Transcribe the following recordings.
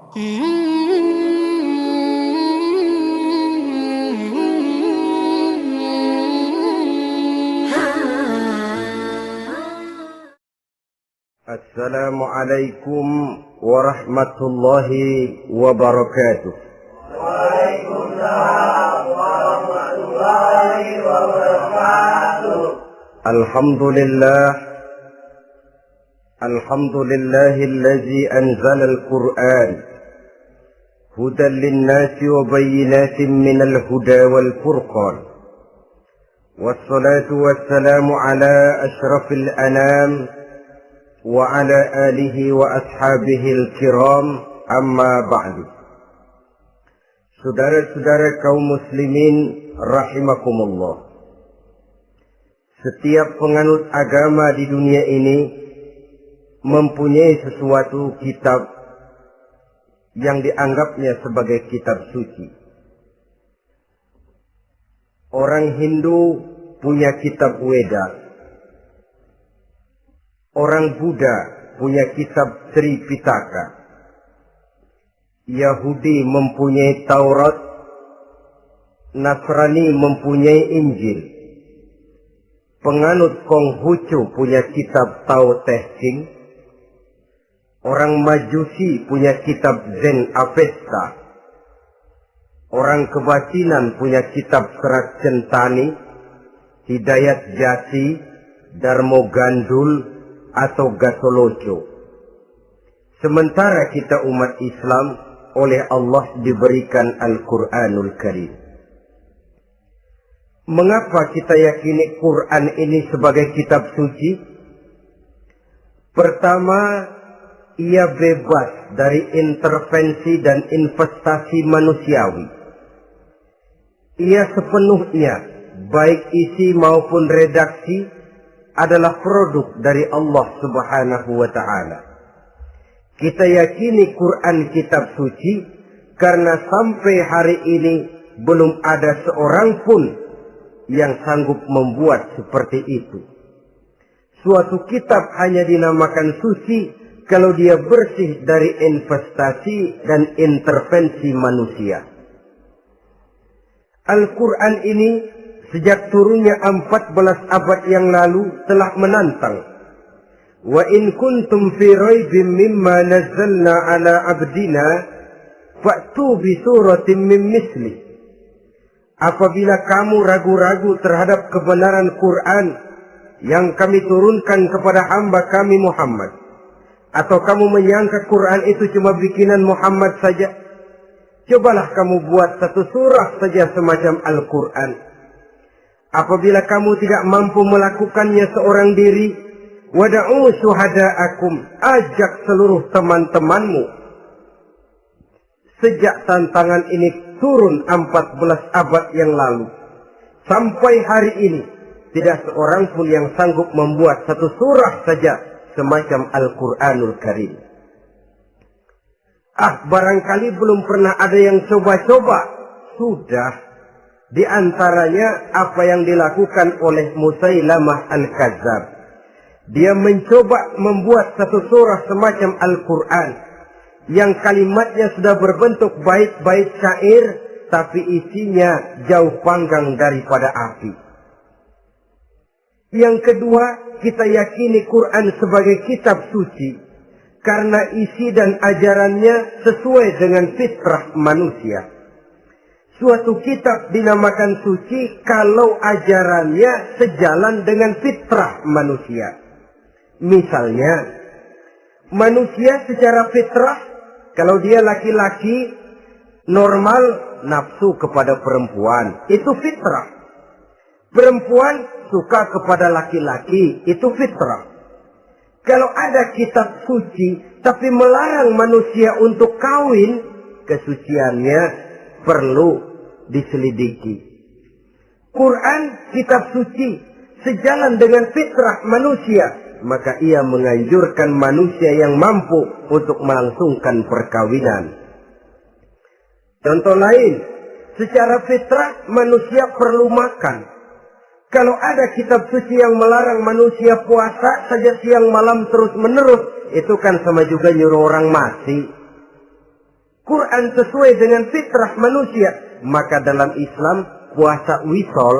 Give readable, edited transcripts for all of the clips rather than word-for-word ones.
Assalamualaikum warahmatullahi wabarakatuh. Waalaikumsalam warahmatullahi wabarakatuh. Alhamdulillahilladzi anzala al-Qur'an hudan lin-nasi wa bayyinatin minal huda wal furqan. Wassalatu wassalamu ala asyrafil anam wa ala alihi wa ashabihil kiram, amma ba'du. Saudara-saudara kaum muslimin rahimakumullah. Setiap penganut agama di dunia ini mempunyai sesuatu kitab yang dianggapnya sebagai kitab suci. Orang Hindu punya kitab Weda. Orang Buddha punya kitab Tripitaka. Yahudi mempunyai Taurat. Nasrani mempunyai Injil. Penganut Konghucu punya kitab Tao Te Ching. Orang Majusi punya kitab Zen Avesta. Orang Kebatinan punya kitab Serat Centani, Hidayat Jati, Darmo Gandul, atau Gatoloco. Sementara kita umat Islam oleh Allah diberikan Al-Quranul Karim. Mengapa kita yakini Quran ini sebagai kitab suci? Pertama, ia bebas dari intervensi dan investasi manusiawi. Ia sepenuhnya, baik isi maupun redaksi, adalah produk dari Allah Subhanahu wa ta'ala. Kita yakini Quran kitab suci karena sampai hari ini belum ada seorang pun yang sanggup membuat seperti itu. Suatu kitab hanya dinamakan suci kalau dia bersih dari investasi dan intervensi manusia. Al-Quran ini sejak turunnya 14 abad yang lalu telah menantang. Wa in kuntum fi raibin mimma nazzalna ala abdina fa'tu bi suratin min misli. Apabila kamu ragu-ragu terhadap kebenaran Quran yang kami turunkan kepada hamba kami Muhammad, atau kamu menyangka Quran itu cuma bikinan Muhammad saja, cobalah kamu buat satu surah saja semacam Al-Quran. Apabila kamu tidak mampu melakukannya seorang diri, wada'u syuhada'akum, ajak seluruh teman-temanmu. Sejak tantangan ini turun 14 abad yang lalu, sampai hari ini, tidak seorang pun yang sanggup membuat satu surah saja semacam Al-Quranul Karim. Barangkali belum pernah ada yang coba-coba. Sudah. Di antaranya apa yang dilakukan oleh Musailamah Al-Kadzab. Dia mencoba membuat satu surah semacam Al-Quran yang kalimatnya sudah berbentuk bait-bait syair, tapi isinya jauh panggang daripada api. Yang kedua, kita yakini Quran sebagai kitab suci karena isi dan ajarannya sesuai dengan fitrah manusia. Suatu kitab dinamakan suci kalau ajarannya sejalan dengan fitrah manusia. Misalnya, manusia secara fitrah, kalau dia laki-laki, normal nafsu kepada perempuan, itu fitrah. Perempuan suka kepada laki-laki, itu fitrah. Kalau ada kitab suci, tapi melarang manusia untuk kawin, kesuciannya perlu diselidiki. Quran kitab suci sejalan dengan fitrah manusia, maka ia menganjurkan manusia yang mampu untuk melangsungkan perkawinan. Contoh lain, secara fitrah manusia perlu makan. Kalau ada kitab suci yang melarang manusia puasa saja siang malam terus menerus, itu kan sama juga nyuruh orang mati. Quran sesuai dengan fitrah manusia. Maka dalam Islam puasa wisol,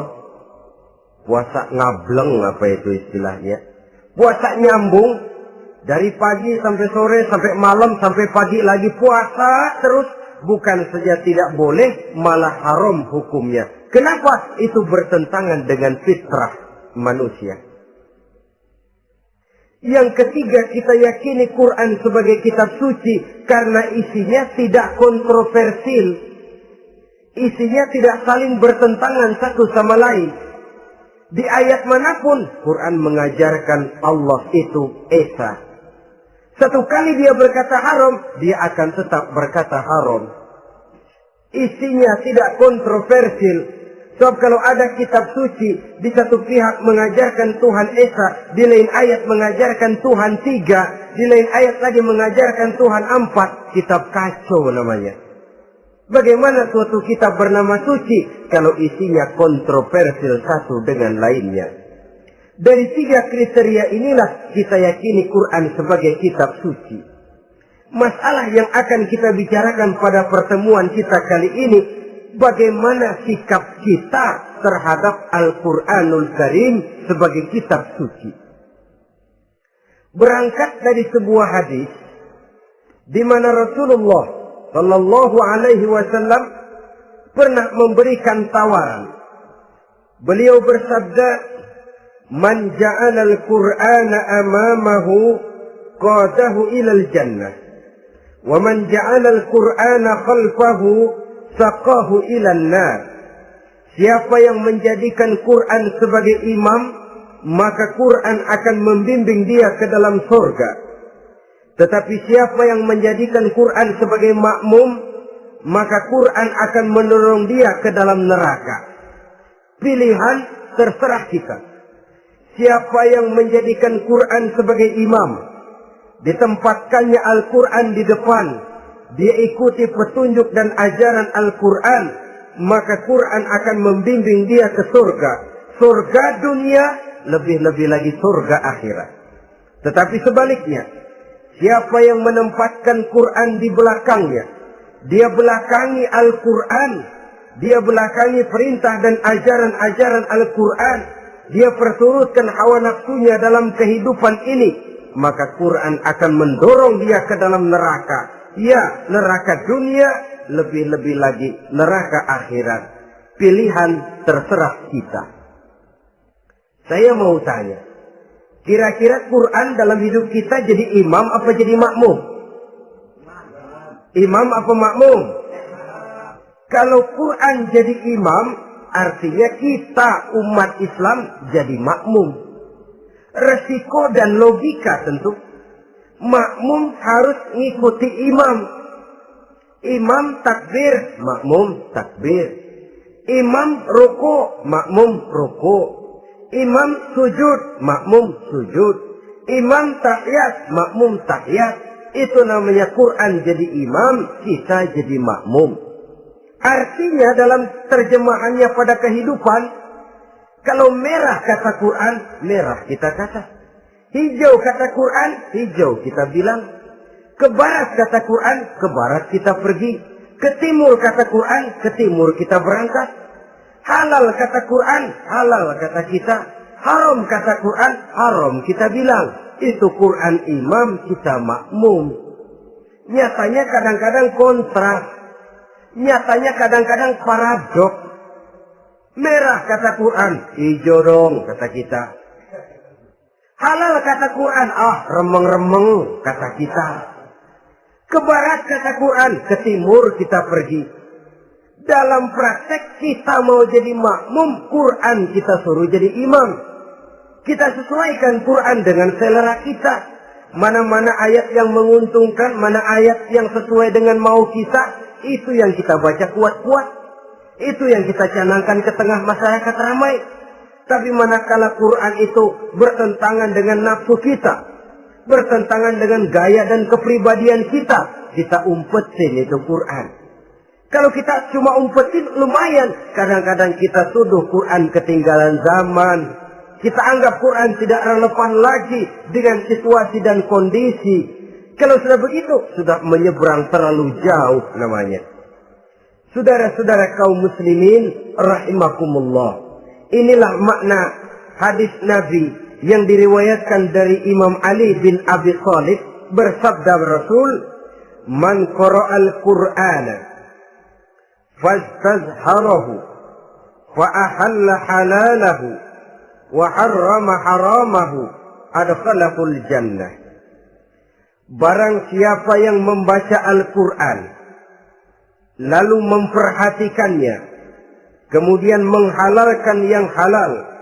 puasa ngableng apa itu istilahnya, puasa nyambung dari pagi sampai sore sampai malam sampai pagi lagi puasa terus, bukan saja tidak boleh, malah haram hukumnya. Kenapa? Itu bertentangan dengan fitrah manusia. Yang ketiga, kita yakini Quran sebagai kitab suci karena isinya tidak kontroversial. Isinya tidak saling bertentangan satu sama lain. Di ayat manapun Quran mengajarkan Allah itu esa. Satu kali dia berkata haram, dia akan tetap berkata haram. Isinya tidak kontroversial. Sebab kalau ada kitab suci, di satu pihak mengajarkan Tuhan Esa, di lain ayat mengajarkan Tuhan 3, di lain ayat lagi mengajarkan Tuhan 4, kitab kacau namanya. Bagaimana suatu kitab bernama suci kalau isinya kontroversial satu dengan lainnya? Dari 3 kriteria inilah kita yakini Quran sebagai kitab suci. Masalah yang akan kita bicarakan pada pertemuan kita kali ini, bagaimana sikap kita terhadap Al-Quranul Karim sebagai kitab suci. Berangkat dari sebuah hadis di mana Rasulullah Sallallahu Alaihi Wasallam pernah memberikan tawaran. Beliau bersabda, "Man ja'ala al-Qur'ana amamahu qadahu ilal jannah, wa man ja'ala al-Qur'ana khalfahu saqahu ilan nar." Siapa yang menjadikan Quran sebagai imam, maka Quran akan membimbing dia ke dalam surga. Tetapi siapa yang menjadikan Quran sebagai makmum, maka Quran akan mendorong dia ke dalam neraka. Pilihan terserah kita. Siapa yang menjadikan Quran sebagai imam, ditempatkannya Al-Quran di depan, dia ikuti petunjuk dan ajaran Al-Quran, maka Quran akan membimbing dia ke surga. Surga dunia, lebih-lebih lagi surga akhirat. Tetapi sebaliknya, siapa yang menempatkan Quran di belakangnya, dia belakangi Al-Quran, dia belakangi perintah dan ajaran-ajaran Al-Quran, dia perturutkan hawa nafsunya dalam kehidupan ini, maka Quran akan mendorong dia ke dalam neraka. Ya, neraka dunia, lebih-lebih lagi neraka akhirat. Pilihan terserah kita. Saya mau tanya, kira-kira Quran dalam hidup kita jadi imam apa jadi makmum? Imam apa makmum? Kalau Quran jadi imam, artinya kita umat Islam jadi makmum. Resiko dan logika tentu. Makmum harus ngikuti imam. Imam takbir, makmum takbir. Imam ruku, makmum ruku. Imam sujud, makmum sujud. Imam tahiyat, makmum tahiyat. Itu namanya Quran jadi imam, kita jadi makmum. Artinya dalam terjemahannya pada kehidupan, kalau merah kata Quran, merah kita kata. Hijau kata Quran, hijau kita bilang. Ke barat kata Quran, ke barat kita pergi. Ke timur kata Quran, ke timur kita berangkat. Halal kata Quran, halal kata kita. Haram kata Quran, haram kita bilang. Itu Quran imam, kita makmum. Nyatanya kadang-kadang kontras. Nyatanya kadang-kadang paradok. Merah kata Quran, hijau dong kata kita. Halal kata Quran, remeng-remeng kata kita. Ke barat kata Quran, ke timur kita pergi. Dalam praktek kita mau jadi makmum, Quran kita suruh jadi imam. Kita sesuaikan Quran dengan selera kita. Mana-mana ayat yang menguntungkan, mana ayat yang sesuai dengan mau kita, itu yang kita baca kuat-kuat. Itu yang kita canangkan ke tengah masyarakat ramai. Tapi manakala Quran itu bertentangan dengan nafsu kita, bertentangan dengan gaya dan kepribadian kita, kita umpetin itu Quran. Kalau kita cuma umpetin lumayan, kadang-kadang kita tuduh Quran ketinggalan zaman. Kita anggap Quran tidak relevan lagi dengan situasi dan kondisi. Kalau sudah begitu, sudah menyeberang terlalu jauh namanya. Saudara-saudara kaum muslimin rahimakumullah. Inilah makna hadis Nabi yang diriwayatkan dari Imam Ali bin Abi Thalib, bersabda Rasul, "Man qara'al Qur'ana fastazharahu wa ahalla halalahu wa harrama haramahu adkhalahul jannah." Barang siapa yang membaca Al-Quran, lalu memperhatikannya, kemudian menghalalkan yang halal,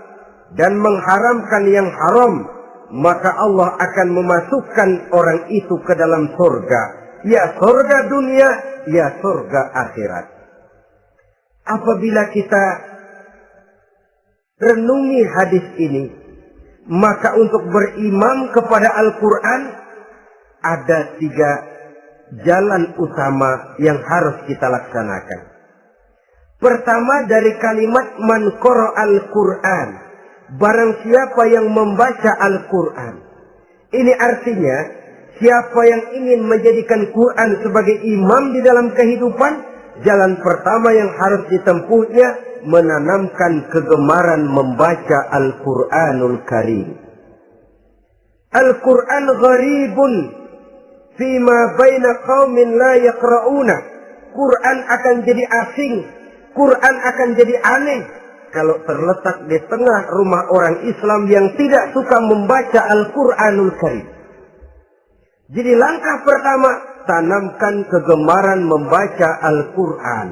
dan mengharamkan yang haram, maka Allah akan memasukkan orang itu ke dalam surga. Ya surga dunia, ya surga akhirat. Apabila kita renungi hadis ini, maka untuk berimam kepada Al-Quran, ada 3 jalan utama yang harus kita laksanakan. Pertama, dari kalimat man qara'al Qur'an, barang siapa yang membaca Al-Quran. Ini artinya, siapa yang ingin menjadikan Quran sebagai imam di dalam kehidupan, jalan pertama yang harus ditempuhnya, menanamkan kegemaran membaca Al-Quranul Karim. Al-Quran gharibun fima baina qaumin la yaqra'una. Quran akan jadi asing, Quran akan jadi aneh kalau terletak di tengah rumah orang Islam yang tidak suka membaca Al-Quranul Karim. Jadi langkah pertama, tanamkan kegemaran membaca Al-Quran.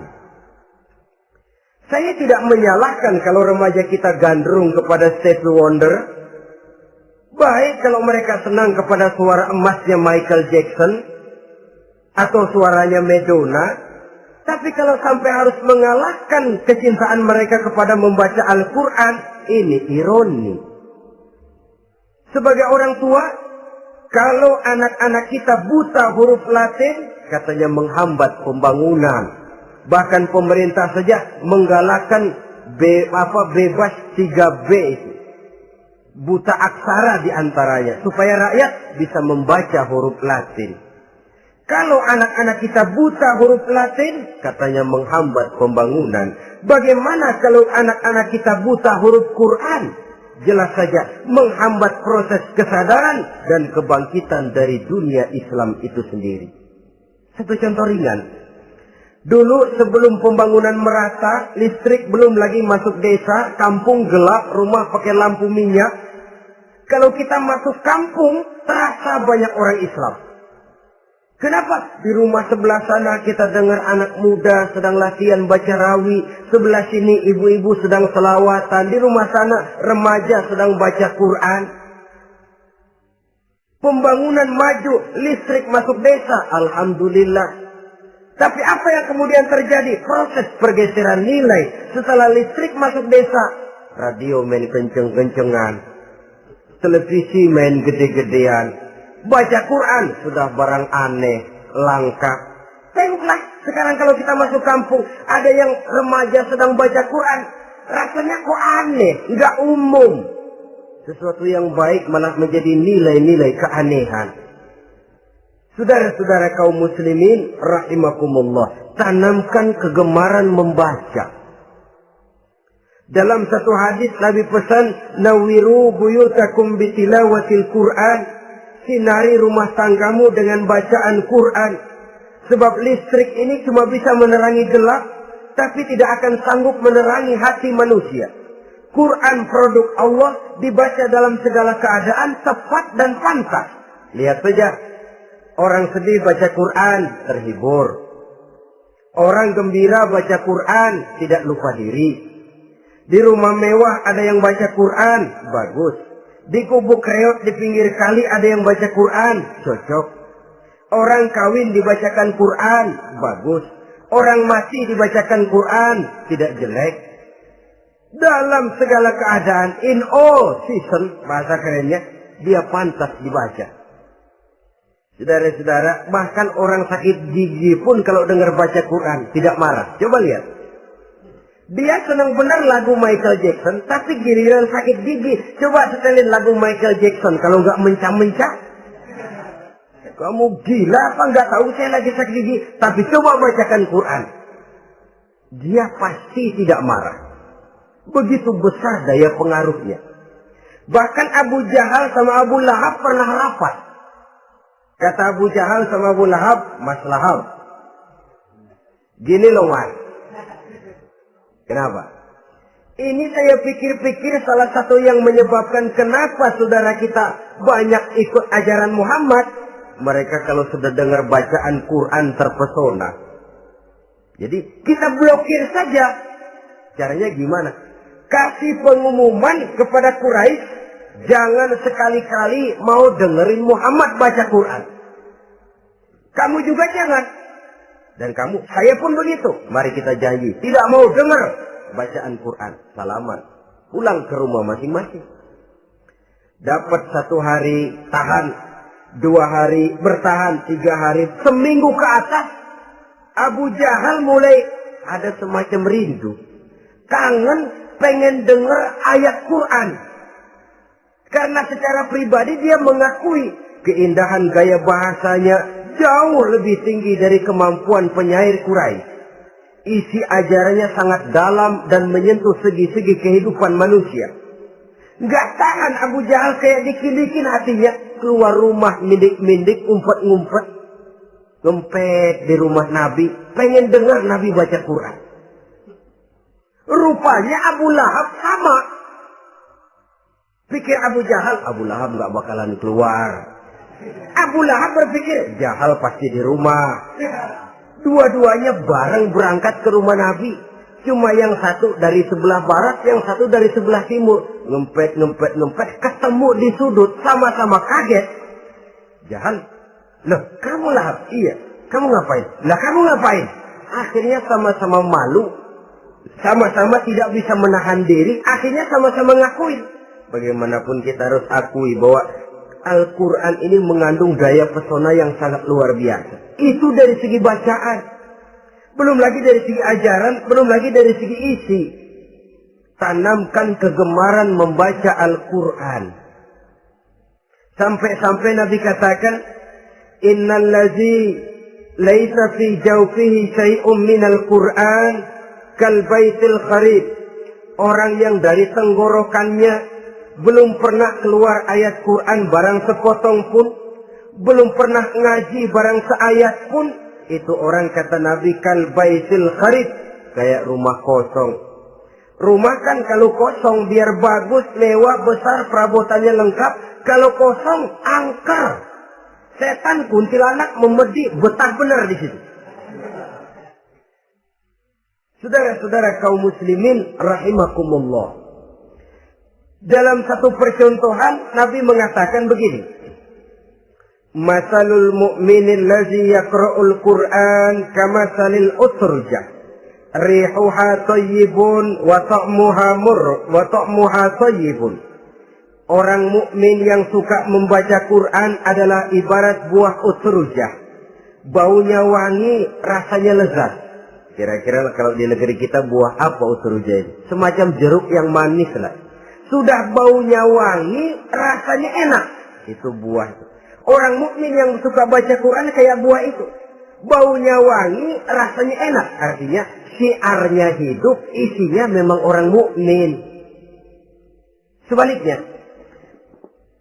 Saya tidak menyalahkan kalau remaja kita gandrung kepada Stevie Wonder. Baik kalau mereka senang kepada suara emasnya Michael Jackson atau suaranya Madonna. Tapi kalau sampai harus mengalahkan kecintaan mereka kepada membaca Al-Quran, ini ironi. Sebagai orang tua, kalau anak-anak kita buta huruf Latin, katanya menghambat pembangunan. Bahkan pemerintah saja menggalakkan bebas 3B itu. Buta aksara diantaranya, supaya rakyat bisa membaca huruf Latin. Kalau anak-anak kita buta huruf Latin, katanya menghambat pembangunan. Bagaimana kalau anak-anak kita buta huruf Quran? Jelas saja menghambat proses kesadaran dan kebangkitan dari dunia Islam itu sendiri. Satu contoh ringan. Dulu sebelum pembangunan merata, listrik belum lagi masuk desa, kampung gelap, rumah pakai lampu minyak. Kalau kita masuk kampung, terasa banyak orang Islam. Kenapa? Di rumah sebelah sana kita dengar anak muda sedang latihan baca rawi. Sebelah sini ibu-ibu sedang selawatan. Di rumah sana remaja sedang baca Quran. Pembangunan maju, listrik masuk desa. Alhamdulillah. Tapi apa yang kemudian terjadi? Proses pergeseran nilai. Setelah listrik masuk desa, radio main kenceng-kencengan. Televisi main gede-gedean. Baca Quran sudah barang aneh, langka. Tengoklah, sekarang kalau kita masuk kampung, ada yang remaja sedang baca Quran. Rasanya kok aneh, nggak umum. Sesuatu yang baik malah menjadi nilai-nilai keanehan. Saudara-saudara kaum muslimin, rahimakumullah. Tanamkan kegemaran membaca. Dalam satu hadis Nabi pesan, nawiru buyutakum bitilawatil Quran. Sinari rumah tanggamu dengan bacaan Quran. Sebab listrik ini cuma bisa menerangi gelap, tapi tidak akan sanggup menerangi hati manusia. Quran produk Allah dibaca dalam segala keadaan, tepat dan pantas. Lihat saja, orang sedih baca Quran, terhibur. Orang gembira baca Quran, tidak lupa diri. Di rumah mewah ada yang baca Quran, bagus. Di gubuk reot di pinggir kali ada yang baca Quran, cocok. Orang kawin dibacakan Quran, bagus. Orang mati dibacakan Quran, tidak jelek. Dalam segala keadaan, in all season, bahasa kerennya, dia pantas dibaca. Saudara-saudara, bahkan orang sakit gigi pun kalau dengar baca Quran, tidak marah. Coba lihat. Dia senang benar lagu Michael Jackson, tapi giliran sakit gigi, coba setelin lagu Michael Jackson, kalau nggak mencah-mencah. Kamu gila apa nggak tahu saya lagi sakit gigi? Tapi coba bacakan Quran. Dia pasti tidak marah. Begitu besar daya pengaruhnya. Bahkan Abu Jahal sama Abu Lahab pernah rapat. Kata Abu Jahal sama Abu Lahab, Mas Lahab, gini loh Mas. Kenapa? Ini saya pikir-pikir salah satu yang menyebabkan kenapa saudara kita banyak ikut ajaran Muhammad. Mereka kalau sudah dengar bacaan Quran terpesona. Jadi kita blokir saja. Caranya gimana? Kasih pengumuman kepada Quraisy, jangan sekali-kali mau dengerin Muhammad baca Quran. Kamu juga jangan. Dan kamu, saya pun begitu. Mari kita janji, tidak mau dengar bacaan Quran. Salaman. Pulang ke rumah masing-masing. Dapat 1 hari tahan, 2 hari bertahan, 3 hari, seminggu ke atas. Abu Jahal mulai ada semacam rindu. Kangen pengen dengar ayat Quran. Karena secara pribadi dia mengakui keindahan gaya bahasanya jauh lebih tinggi dari kemampuan penyair Quraisy. Isi ajarannya sangat dalam dan menyentuh segi-segi kehidupan manusia. Nggak tahan Abu Jahal kayak dikin-dikin hatinya. Keluar rumah mindik-mindik, umpet-ngumpet. Ngempet di rumah Nabi. Pengen dengar Nabi baca Quran. Rupanya Abu Lahab sama. Pikir Abu Lahab nggak bakalan keluar. Abu Lahab berpikir, Jahal pasti di rumah. Dua-duanya bareng berangkat ke rumah Nabi. Cuma yang satu dari sebelah barat, yang satu dari sebelah timur. Ngempet, ketemu di sudut, sama-sama kaget. Jahal, loh kamu Lahab? Iya, kamu ngapain? Lah kamu ngapain? Akhirnya sama-sama malu. Sama-sama tidak bisa menahan diri. Akhirnya sama-sama ngakuin. Bagaimanapun kita harus akui bahwa Al-Quran ini mengandung daya pesona yang sangat luar biasa. Itu dari segi bacaan. Belum lagi dari segi ajaran. Belum lagi dari segi isi. Tanamkan kegemaran membaca Al-Quran. Sampai-sampai Nabi katakan, Innal ladzi laisa fi jawfihi syai'un minal Quran kal baitil kharib. Orang yang dari tenggorokannya belum pernah keluar ayat Quran barang sepotong pun, belum pernah ngaji barang seayat pun, itu orang kata Nabi kal baitil kharib, kayak rumah kosong. Rumah kan kalau kosong biar bagus, mewah, besar, perabotannya lengkap. Kalau kosong angker. Setan kuntilanak memedi, betah benar di situ. Saudara-saudara kaum muslimin rahimakumullah. Dalam satu percontohan Nabi mengatakan begini. Masalul mu'minil ladzi yaqra'ul Qur'an kamasalil utrujah. Rihuha thayyibun wa ta'muha thayyibun. Orang mukmin yang suka membaca Quran adalah ibarat buah utrujah. Baunya wangi, rasanya lezat. Kira-kira kalau di negeri kita buah apa utrujah ini? Semacam jeruk yang manis lah. Sudah baunya wangi, rasanya enak. Itu buah itu. Orang mukmin yang suka baca Quran kayak buah itu. Baunya wangi, rasanya enak. Artinya syiarnya hidup, isinya memang orang mukmin. Sebaliknya,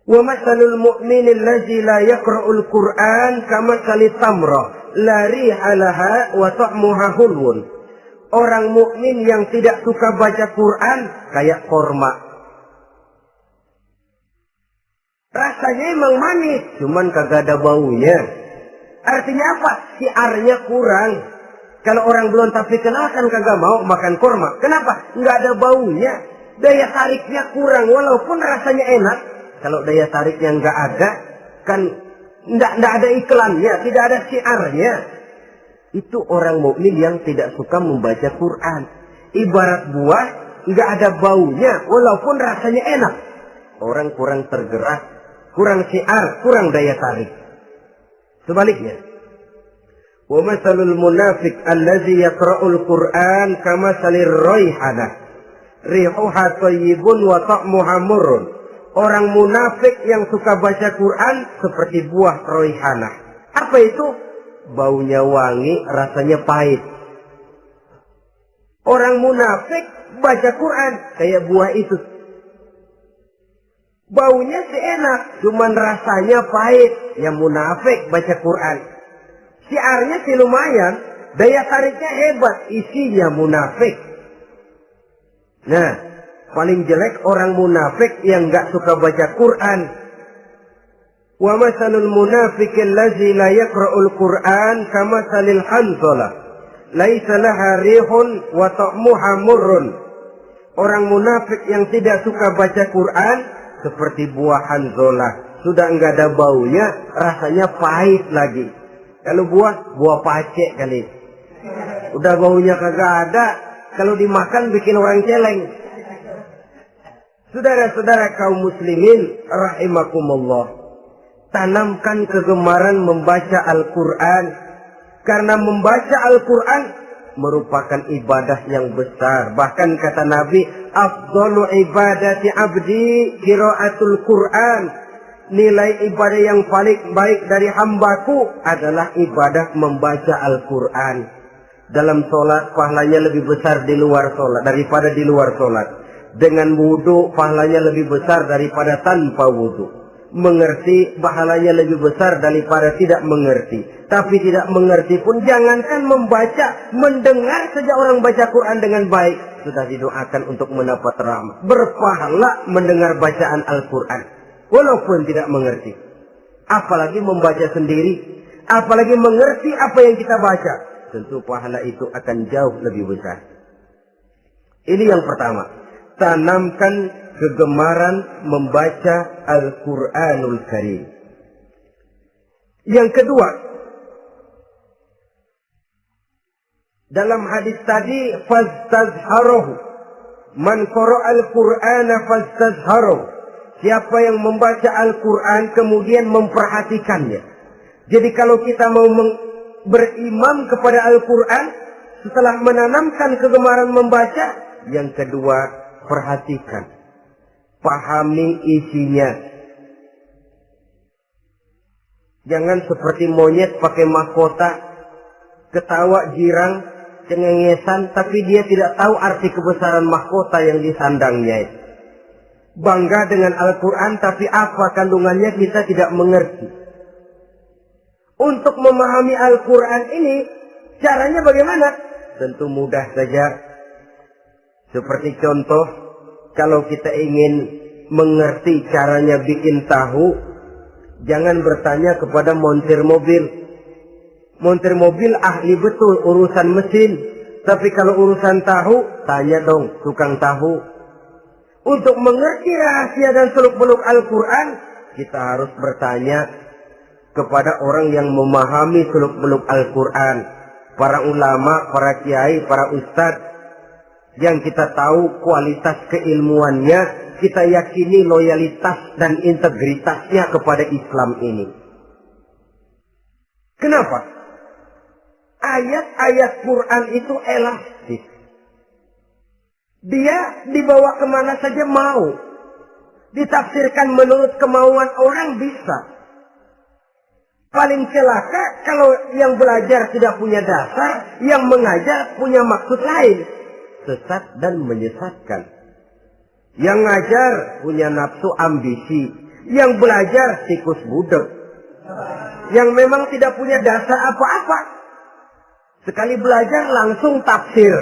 wa masalul mu'minil ladzi la yaqra'ul Qur'an kamatsali tamrah la riha laha wa ta'muha hulwun. Orang mukmin yang tidak suka baca Quran kayak korma. Rasanya emang manis, cuman kagak ada baunya. Artinya apa? Siarnya kurang. Kalau orang belum tapi kenal kan kagak mau makan korma. Kenapa? Nggak ada baunya. Daya tariknya kurang, walaupun rasanya enak. Kalau daya tariknya nggak ada, kan nggak ada iklannya, tidak ada siarnya. Itu orang mukmin yang tidak suka membaca Quran. Ibarat buah, nggak ada baunya, walaupun rasanya enak. Orang kurang tergerak, kurang siar, kurang daya tarik. Sebaliknya, wa masalul munafiq allazi yaqra'ul Qur'an kamasalir raihanah rihuha thayyibun wa ta'muha murrun. Orang munafik yang suka baca Quran seperti buah raihanah. Apa itu? Baunya wangi, rasanya pahit. Orang munafik baca Quran kayak buah itu. Baunya sih enak, cuman rasanya pahit. Yang munafik baca Quran. Syiarnya sih lumayan, daya tariknya hebat, isinya munafik. Nah, paling jelek orang munafik yang gak suka baca Quran. Wa masalul munafiqil ladzi la yaqra'ul Qur'an kamasalil hanzalah laisa laha rihun wa ta'muha murrun. Orang munafik yang tidak suka baca Quran seperti buah hanzalah, sudah enggak ada baunya, rasanya pahit lagi. Kalau buah pacek kali. Udah baunya kagak ada, kalau dimakan bikin orang celeng. Saudara-saudara kaum muslimin rahimakumullah, tanamkan kegemaran membaca Al-Quran. Karena membaca Al-Quran merupakan ibadah yang besar. Bahkan kata Nabi, afdalu ibadati abdi qiraatul Quran. Nilai ibadah yang paling baik dari hambaku adalah ibadah membaca Al-Quran. Dalam sholat pahalanya lebih besar di luar sholat daripada di luar sholat. Dengan wudu pahalanya lebih besar daripada tanpa wudu. Mengerti pahalanya lebih besar daripada tidak mengerti. Tapi tidak mengerti pun jangankan membaca, mendengar saja orang baca Quran dengan baik sudah didoakan untuk mendapat rahmat. Berpahala mendengar bacaan Al-Quran walaupun tidak mengerti. Apalagi membaca sendiri, apalagi mengerti apa yang kita baca, tentu pahala itu akan jauh lebih besar. Ini yang pertama, tanamkan kegemaran membaca Al-Quranul Karim. Yang kedua, dalam hadis tadi, fastazharuhu, man qara'al Qur'ana fastazharuhu. Siapa yang membaca Al-Quran kemudian memperhatikannya. Jadi kalau kita mau berimam kepada Al-Quran, setelah menanamkan kegemaran membaca, yang kedua, perhatikan. Pahami isinya. Jangan seperti monyet pakai mahkota, ketawa girang, cengengesan, tapi dia tidak tahu arti kebesaran mahkota yang disandangnya itu. Bangga dengan Al-Quran, tapi apa kandungannya kita tidak mengerti. Untuk memahami Al-Quran ini, caranya bagaimana? Tentu mudah saja. Seperti contoh, kalau kita ingin mengerti caranya bikin tahu, jangan bertanya kepada montir mobil. Montir mobil ahli betul urusan mesin. Tapi kalau urusan tahu, tanya dong tukang tahu. Untuk mengerti rahasia dan seluk-beluk Al-Quran, kita harus bertanya kepada orang yang memahami seluk-beluk Al-Quran. Para ulama, para kiai, para ustadz. Yang kita tahu kualitas keilmuannya, kita yakini loyalitas dan integritasnya kepada Islam ini. Kenapa? Ayat-ayat Quran itu elastis. Dia dibawa kemana saja mau. Ditafsirkan menurut kemauan orang bisa. Paling celaka kalau yang belajar tidak punya dasar, yang mengajar punya maksud lain. Sesat dan menyesatkan. Yang ngajar punya nafsu ambisi. Yang belajar tikus budek. Yang memang tidak punya dasar apa-apa. Sekali belajar langsung tafsir.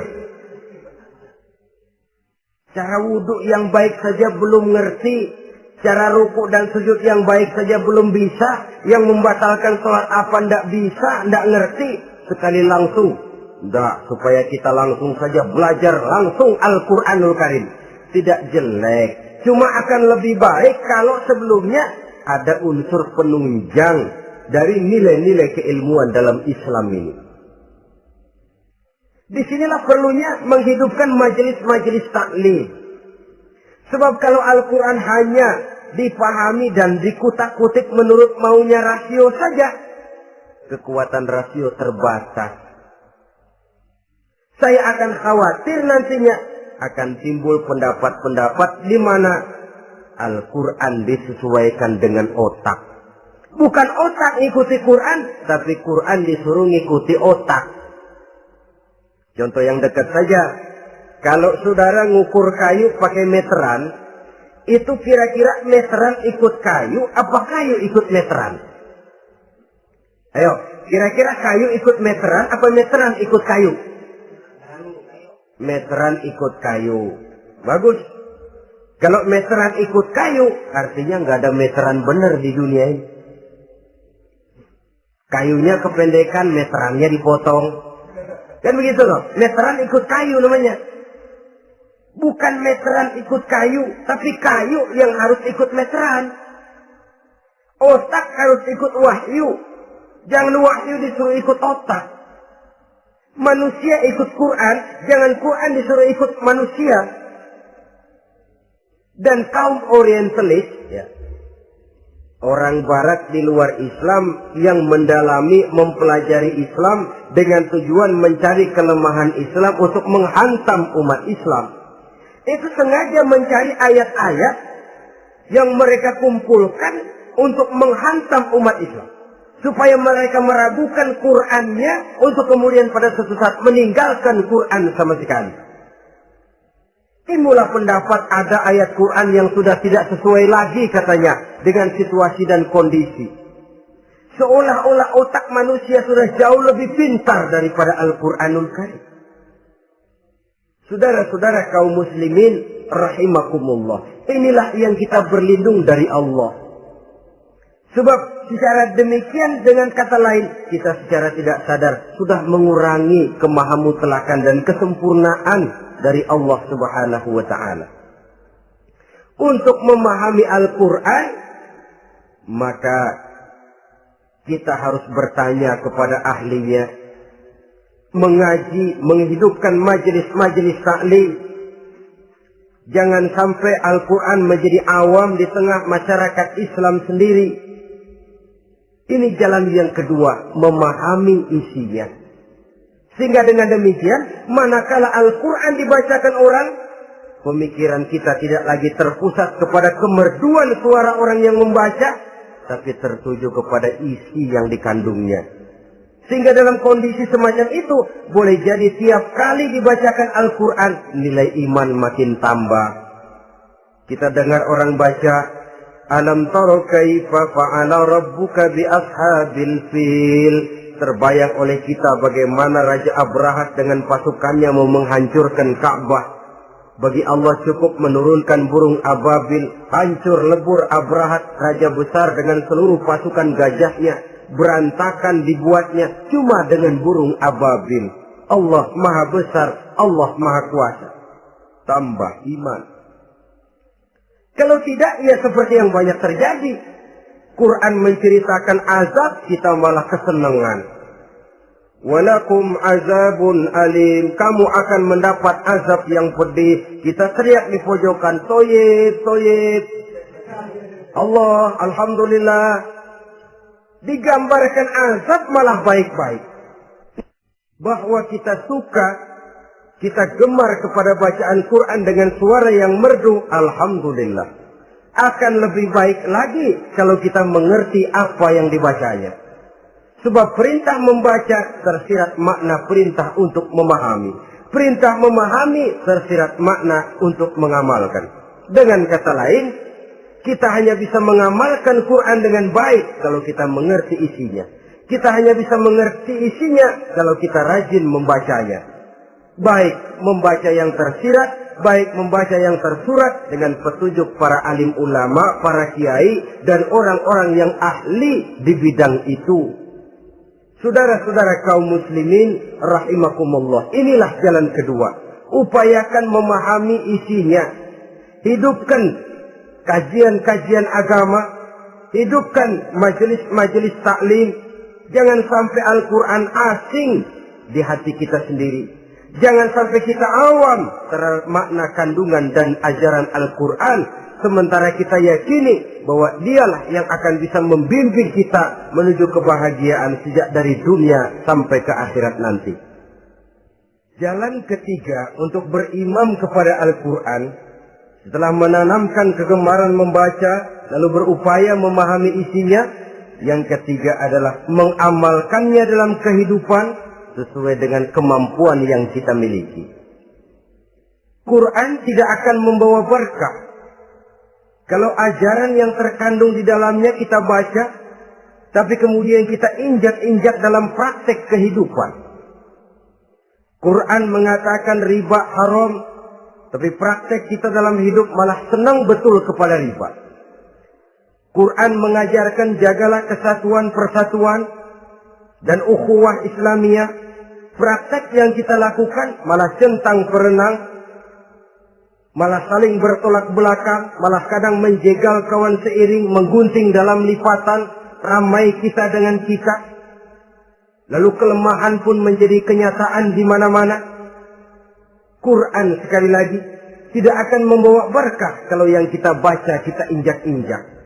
Cara wudhu yang baik saja belum ngerti. Cara rukuk dan sujud yang baik saja belum bisa. Yang membatalkan sholat apa ndak bisa, ndak ngerti. Sekali langsung. Ndak, supaya kita langsung saja belajar langsung Al-Quranul Karim. Tidak jelek. Cuma akan lebih baik kalau sebelumnya ada unsur penunjang dari nilai-nilai keilmuan dalam Islam ini. Disinilah perlunya menghidupkan majelis-majelis taklim. Sebab kalau Al-Quran hanya dipahami dan dikutak-kutik menurut maunya rasio saja, kekuatan rasio terbatas. Saya akan khawatir nantinya akan timbul pendapat-pendapat di mana Al-Quran disesuaikan dengan otak. Bukan otak ikuti Quran, tapi Quran disuruh ngikuti otak. Contoh yang dekat saja. Kalau saudara ngukur kayu pakai meteran, itu kira-kira meteran ikut kayu, apa kayu ikut meteran? Ayo, kira-kira kayu ikut meteran, apa meteran ikut kayu? Meteran ikut kayu. Bagus. Kalau meteran ikut kayu, artinya nggak ada meteran benar di dunia ini. Kayunya kependekan, meterannya dipotong. Kan begitu loh. Meteran ikut kayu namanya. Bukan meteran ikut kayu, tapi kayu yang harus ikut meteran. Otak harus ikut wahyu. Jangan wahyu disuruh ikut otak. Manusia ikut Quran, jangan Quran disuruh ikut manusia. Dan kaum orientalis, ya, orang barat di luar Islam yang mendalami, mempelajari Islam dengan tujuan mencari kelemahan Islam untuk menghantam umat Islam. Itu sengaja mencari ayat-ayat yang mereka kumpulkan untuk menghantam umat Islam. Supaya mereka meragukan Qur'annya untuk kemudian pada suatu saat meninggalkan Qur'an sama sekali. Timbullah pendapat ada ayat Quran yang sudah tidak sesuai lagi katanya dengan situasi dan kondisi. Seolah-olah otak manusia sudah jauh lebih pintar daripada Al-Quranul Karim. Saudara-saudara kaum muslimin rahimakumullah. Inilah yang kita berlindung dari Allah. Sebab secara demikian dengan kata lain kita secara tidak sadar sudah mengurangi kemahamutlakan dan kesempurnaan dari Allah Subhanahu wa ta'ala. Untuk memahami Al-Quran, maka kita harus bertanya kepada ahlinya, mengaji, menghidupkan majelis-majelis taklim. Jangan sampai Al-Quran menjadi awam di tengah masyarakat Islam sendiri. Ini jalan yang kedua, memahami isinya. Sehingga dengan demikian, manakala Al-Quran dibacakan orang, pemikiran kita tidak lagi terpusat kepada kemerduan suara orang yang membaca, tapi tertuju kepada isi yang dikandungnya. Sehingga dalam kondisi semacam itu, boleh jadi tiap kali dibacakan Al-Quran, nilai iman makin tambah. Kita dengar orang baca, Alam taro kaifa fa'ala rabbuka bi ashabil fil. Terbayang oleh kita bagaimana Raja Abrahat dengan pasukannya mau menghancurkan Ka'bah. Bagi Allah cukup menurunkan burung ababil, hancur lebur Abrahat, raja besar dengan seluruh pasukan gajahnya, berantakan dibuatnya cuma dengan burung ababil. Allah maha besar, Allah maha kuasa. Tambah iman. Kalau tidak, ya seperti yang banyak terjadi. Quran menceritakan azab, kita malah kesenangan. Walakum azabun alim. Kamu akan mendapat azab yang pedih. Kita teriak di pojokan, toyib, toyib. Allah, alhamdulillah. Digambarkan azab malah baik-baik. Bahwa kita suka, kita gemar kepada bacaan Quran dengan suara yang merdu, alhamdulillah. Akan lebih baik lagi kalau kita mengerti apa yang dibacanya. Sebab perintah membaca tersirat makna perintah untuk memahami. Perintah memahami tersirat makna untuk mengamalkan. Dengan kata lain, kita hanya bisa mengamalkan Quran dengan baik kalau kita mengerti isinya. Kita hanya bisa mengerti isinya kalau kita rajin membacanya. Baik membaca yang tersirat, baik membaca yang tersurat dengan petunjuk para alim ulama, para kiai, dan orang-orang yang ahli di bidang itu. Saudara-saudara kaum muslimin rahimakumullah, inilah jalan kedua. Upayakan memahami isinya. Hidupkan kajian-kajian agama, hidupkan majelis-majelis taklim. Jangan sampai Al-Quran asing di hati kita sendiri. Jangan sampai kita awam terhadap makna kandungan dan ajaran Al-Quran. Sementara kita yakini bahwa dialah yang akan bisa membimbing kita menuju kebahagiaan sejak dari dunia sampai ke akhirat nanti. Jalan ketiga untuk berimam kepada Al-Quran, setelah menanamkan kegemaran membaca, lalu berupaya memahami isinya, Yang ketiga adalah mengamalkannya dalam kehidupan sesuai dengan kemampuan yang kita miliki. Quran tidak akan membawa berkah kalau ajaran yang terkandung di dalamnya kita baca, tapi kemudian kita injak-injak dalam praktek kehidupan. Quran mengatakan riba haram, tapi praktek kita dalam hidup malah senang betul kepada riba. Quran mengajarkan jagalah kesatuan persatuan dan ukhuwah Islamiyah. Praktek yang kita lakukan malah centang perenang, malah saling bertolak belakang, malah kadang menjegal kawan seiring, menggunting dalam lipatan, ramai kita dengan kita. Lalu kelemahan pun menjadi kenyataan di mana-mana. Quran sekali lagi tidak akan membawa berkah kalau yang kita baca kita injak-injak.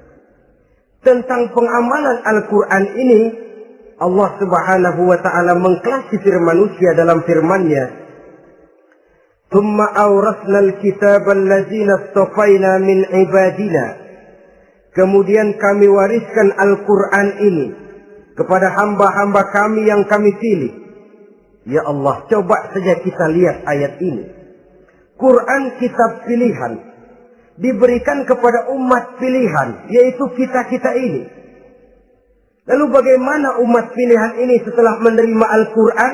Tentang pengamalan Al-Quran ini, Allah Subhanahu wa ta'ala mengklasifikasi manusia dalam firman-Nya, "Tsumma awrasna al-kitaba allazina istafaina min ibadina." Kemudian kami wariskan Al-Quran ini kepada hamba-hamba kami yang kami pilih. Ya Allah, coba saja kita lihat ayat ini. Quran kitab pilihan, diberikan kepada umat pilihan, yaitu kita-kita ini. Lalu bagaimana umat pilihan ini setelah menerima Al-Quran?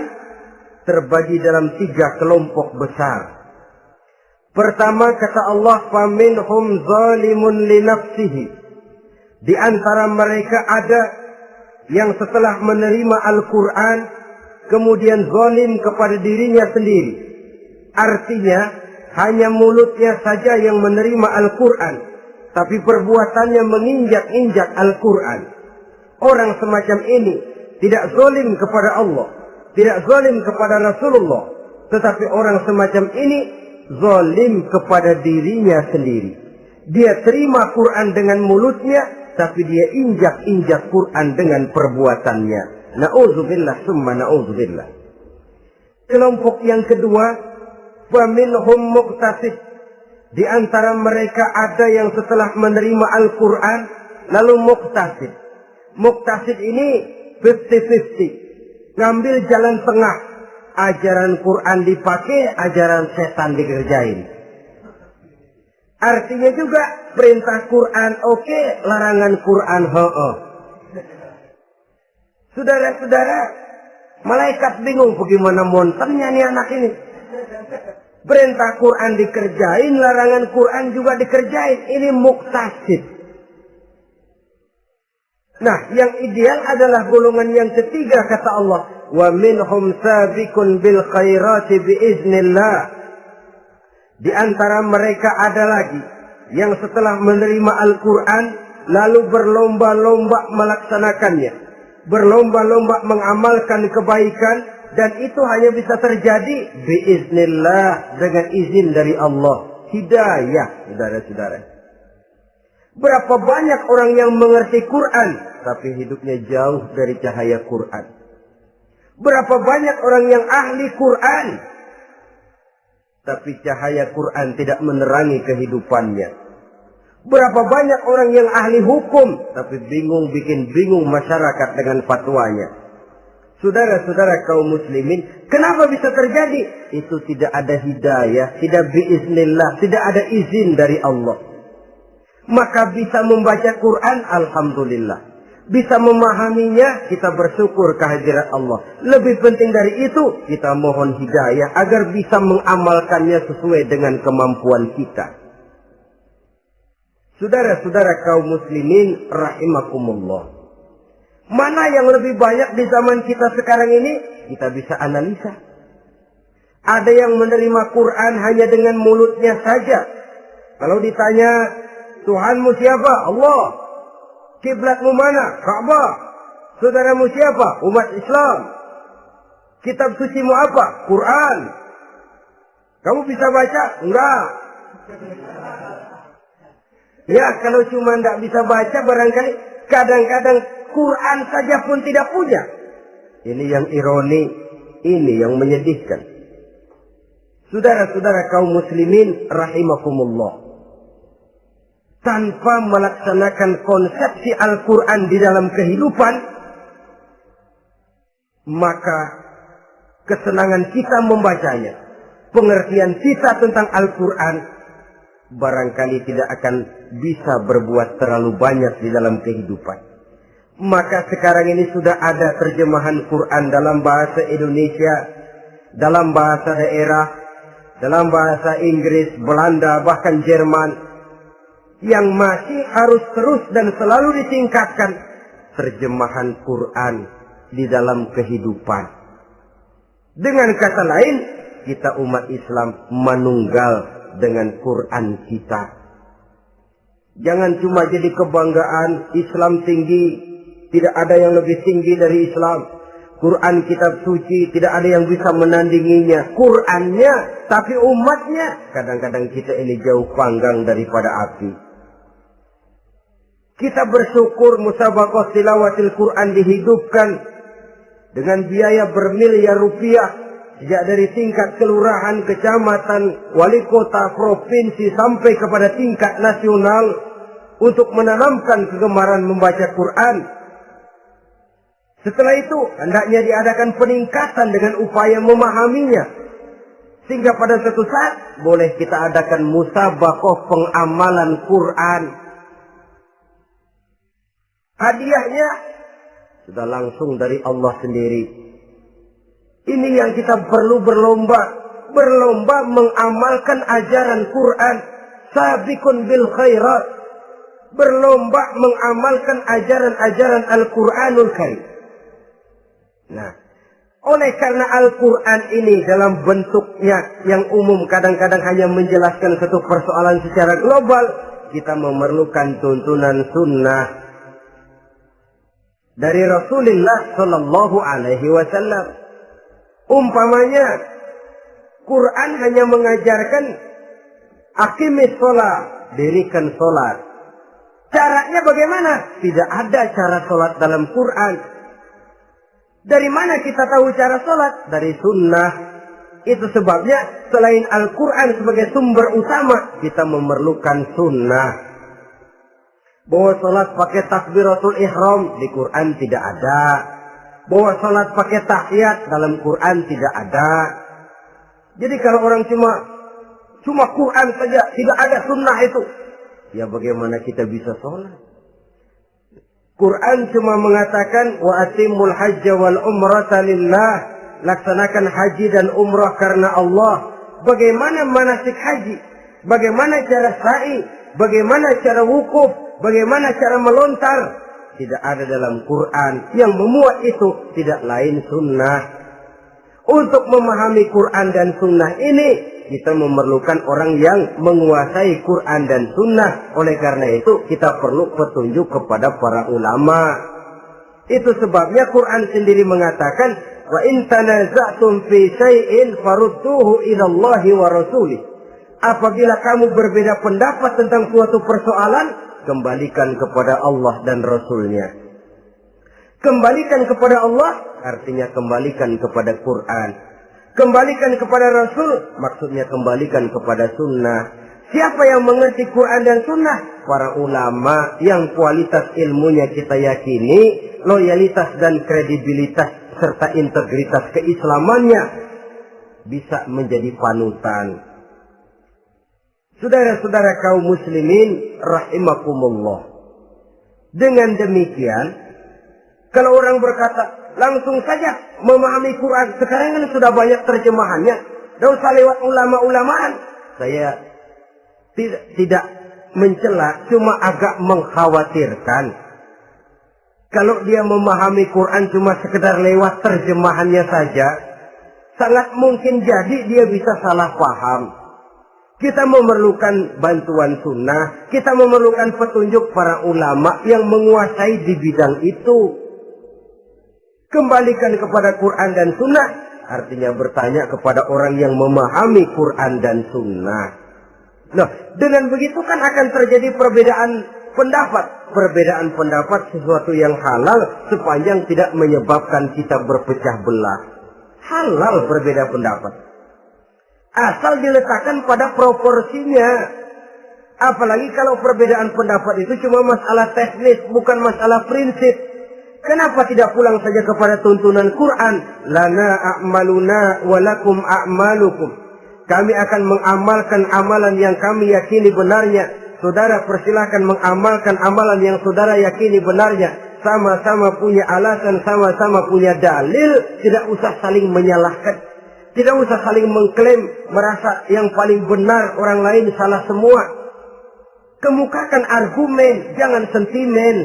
Terbagi dalam 3 kelompok besar. Pertama, kata Allah, "Faminhum zalimun li nafsihi." Di antara mereka ada yang setelah menerima Al-Quran kemudian zalim kepada dirinya sendiri. Artinya hanya mulutnya saja yang menerima Al-Quran, tapi perbuatannya menginjak-injak Al-Quran. Orang semacam ini tidak zalim kepada Allah, tidak zalim kepada Rasulullah, tetapi orang semacam ini zalim kepada dirinya sendiri. Dia terima Quran dengan mulutnya, tapi dia injak-injak Quran dengan perbuatannya. Na'udzubillah summa na'udzubillah. Kelompok yang kedua, "Faminhum muqtasid." Di antara mereka ada yang setelah menerima Al-Quran lalu muqtasid. Muqtasid ini 50-50. Ngambil jalan tengah. Ajaran Quran dipakai, ajaran setan dikerjain. Artinya juga perintah Quran oke, larangan Quran ho-oh. Saudara-saudara, malaikat bingung bagaimana monternya nih anak ini. Perintah Quran dikerjain, larangan Quran juga dikerjain. Ini muqtasid. Nah, yang ideal adalah golongan yang ketiga, kata Allah, "Wa minhum sabiqun bil khairati biiznillah." Di antara mereka ada lagi yang setelah menerima Al-Quran lalu berlomba-lomba melaksanakannya, berlomba-lomba mengamalkan kebaikan, dan itu hanya bisa terjadi biiznillah, dengan izin dari Allah. Hidayah, saudara-saudara. Berapa banyak orang yang mengerti Quran tapi hidupnya jauh dari cahaya Quran. Berapa banyak orang yang ahli Quran tapi cahaya Quran tidak menerangi kehidupannya. Berapa banyak orang yang ahli hukum tapi bikin bingung masyarakat dengan fatwanya. Saudara-saudara kaum muslimin, kenapa bisa terjadi? Itu tidak ada hidayah, tidak biiznillah, tidak ada izin dari Allah. Maka bisa membaca Quran, alhamdulillah. Bisa memahaminya, kita bersyukur kehadirat Allah. Lebih penting dari itu, kita mohon hidayah agar bisa mengamalkannya sesuai dengan kemampuan kita. Saudara-saudara kaum muslimin rahimakumullah. Mana yang lebih banyak di zaman kita sekarang ini? Kita bisa analisa. Ada yang menerima Quran hanya dengan mulutnya saja. Kalau ditanya, Tuhanmu siapa? Allah. Kiblatmu mana? Ka'bah. Saudaramu siapa? Umat Islam. Kitab sucimu apa? Quran. Kamu bisa baca? Enggak. Ya, kalau cuma enggak bisa baca, barangkali kadang-kadang Quran saja pun tidak punya. Ini yang ironi, ini yang menyedihkan. Saudara-saudara kaum muslimin rahimakumullah. tanpa melaksanakan konsepsi Al-Quran di dalam kehidupan, maka kesenangan kita membacanya, pengertian kita tentang Al-Quran, barangkali tidak akan bisa berbuat terlalu banyak di dalam kehidupan. Maka sekarang ini sudah ada terjemahan Quran dalam bahasa Indonesia, dalam bahasa daerah, dalam bahasa Inggris, Belanda, bahkan Jerman, yang masih harus terus dan selalu ditingkatkan terjemahan Quran di dalam kehidupan. Dengan kata lain, kita umat Islam menunggal dengan Quran kita. Jangan cuma jadi kebanggaan Islam tinggi, tidak ada yang lebih tinggi dari Islam. Quran kitab suci, tidak ada yang bisa menandinginya. Qurannya, tapi umatnya, kadang-kadang kita ini jauh panggang daripada api. Kita bersyukur musabaqah tilawatil Quran dihidupkan dengan biaya bermiliar rupiah, sejak dari tingkat kelurahan, kecamatan, wali kota, provinsi, sampai kepada tingkat nasional, untuk menanamkan kegemaran membaca Quran. Setelah itu, hendaknya diadakan peningkatan dengan upaya memahaminya, sehingga pada suatu saat boleh kita adakan musabaqah pengamalan Quran. Hadiahnya sudah langsung dari Allah sendiri. Ini yang kita perlu berlomba mengamalkan ajaran Quran. Sabiqun bil khairat, berlomba mengamalkan ajaran-ajaran Al-Quranul Karim. Nah, oleh karena Al-Quran ini dalam bentuknya yang umum kadang-kadang hanya menjelaskan satu persoalan secara global, kita memerlukan tuntunan sunnah dari Rasulullah Sallallahu Alaihi Wasallam. Umpamanya, Quran hanya mengajarkan aqimis sholat, dirikan sholat. Caranya bagaimana? Tidak ada cara sholat dalam Quran. Dari mana kita tahu cara sholat? Dari sunnah. Itu sebabnya selain Al-Quran sebagai sumber utama, kita memerlukan sunnah. Bahwa salat pakai takbiratul ihram di Quran tidak ada. Bahwa salat pakai tahiyat dalam Quran tidak ada. Jadi kalau orang cuma Quran saja, tidak ada sunnah itu, ya bagaimana kita bisa salat? Quran cuma mengatakan wa atimul hajja wal umrata lillah, laksanakan haji dan umrah karena Allah. Bagaimana manasik haji? Bagaimana cara sa'i? Bagaimana cara wukuf? Bagaimana cara melontar? Tidak ada dalam Quran. Yang memuat itu tidak lain sunnah. Untuk memahami Quran dan sunnah ini, kita memerlukan orang yang menguasai Quran dan sunnah. Oleh karena itu, kita perlu petunjuk kepada para ulama. Itu sebabnya Quran sendiri mengatakan, wa in tanaza'tum fi syai'in farudduhu ila Allahi wa rasulih. Apabila kamu berbeda pendapat tentang suatu persoalan, kembalikan kepada Allah dan Rasulnya. Kembalikan kepada Allah artinya kembalikan kepada Quran. Kembalikan kepada Rasul maksudnya kembalikan kepada sunnah. Siapa yang mengerti Quran dan sunnah? Para ulama yang kualitas ilmunya kita yakini, loyalitas dan kredibilitas serta integritas keislamannya bisa menjadi panutan. Saudara-saudara kaum muslimin rahimakumullah. Dengan demikian, kalau orang berkata langsung saja memahami Quran, sekarang kan sudah banyak terjemahannya, tidak usah lewat ulama-ulamaan. Saya tidak mencela, cuma agak mengkhawatirkan kalau dia memahami Quran cuma sekedar lewat terjemahannya saja, sangat mungkin jadi dia bisa salah paham. Kita memerlukan bantuan sunnah, kita memerlukan petunjuk para ulama yang menguasai di bidang itu. Kembalikan kepada Quran dan sunnah, artinya bertanya kepada orang yang memahami Quran dan sunnah. Nah, dengan begitu kan akan terjadi perbedaan pendapat. Perbedaan pendapat sesuatu yang halal sepanjang tidak menyebabkan kita berpecah belah. Halal berbeda pendapat. Asal diletakkan pada proporsinya. Apalagi kalau perbedaan pendapat itu cuma masalah teknis, bukan masalah prinsip. Kenapa tidak pulang saja kepada tuntunan Quran? Lana a'maluna walakum a'malukum. Kami akan mengamalkan amalan yang kami yakini benarnya. Saudara persilahkan mengamalkan amalan yang saudara yakini benarnya. Sama-sama punya alasan, sama-sama punya dalil. Tidak usah saling menyalahkan. Tidak usah saling mengklaim, merasa yang paling benar, orang lain salah semua. Kemukakan argumen, jangan sentimen.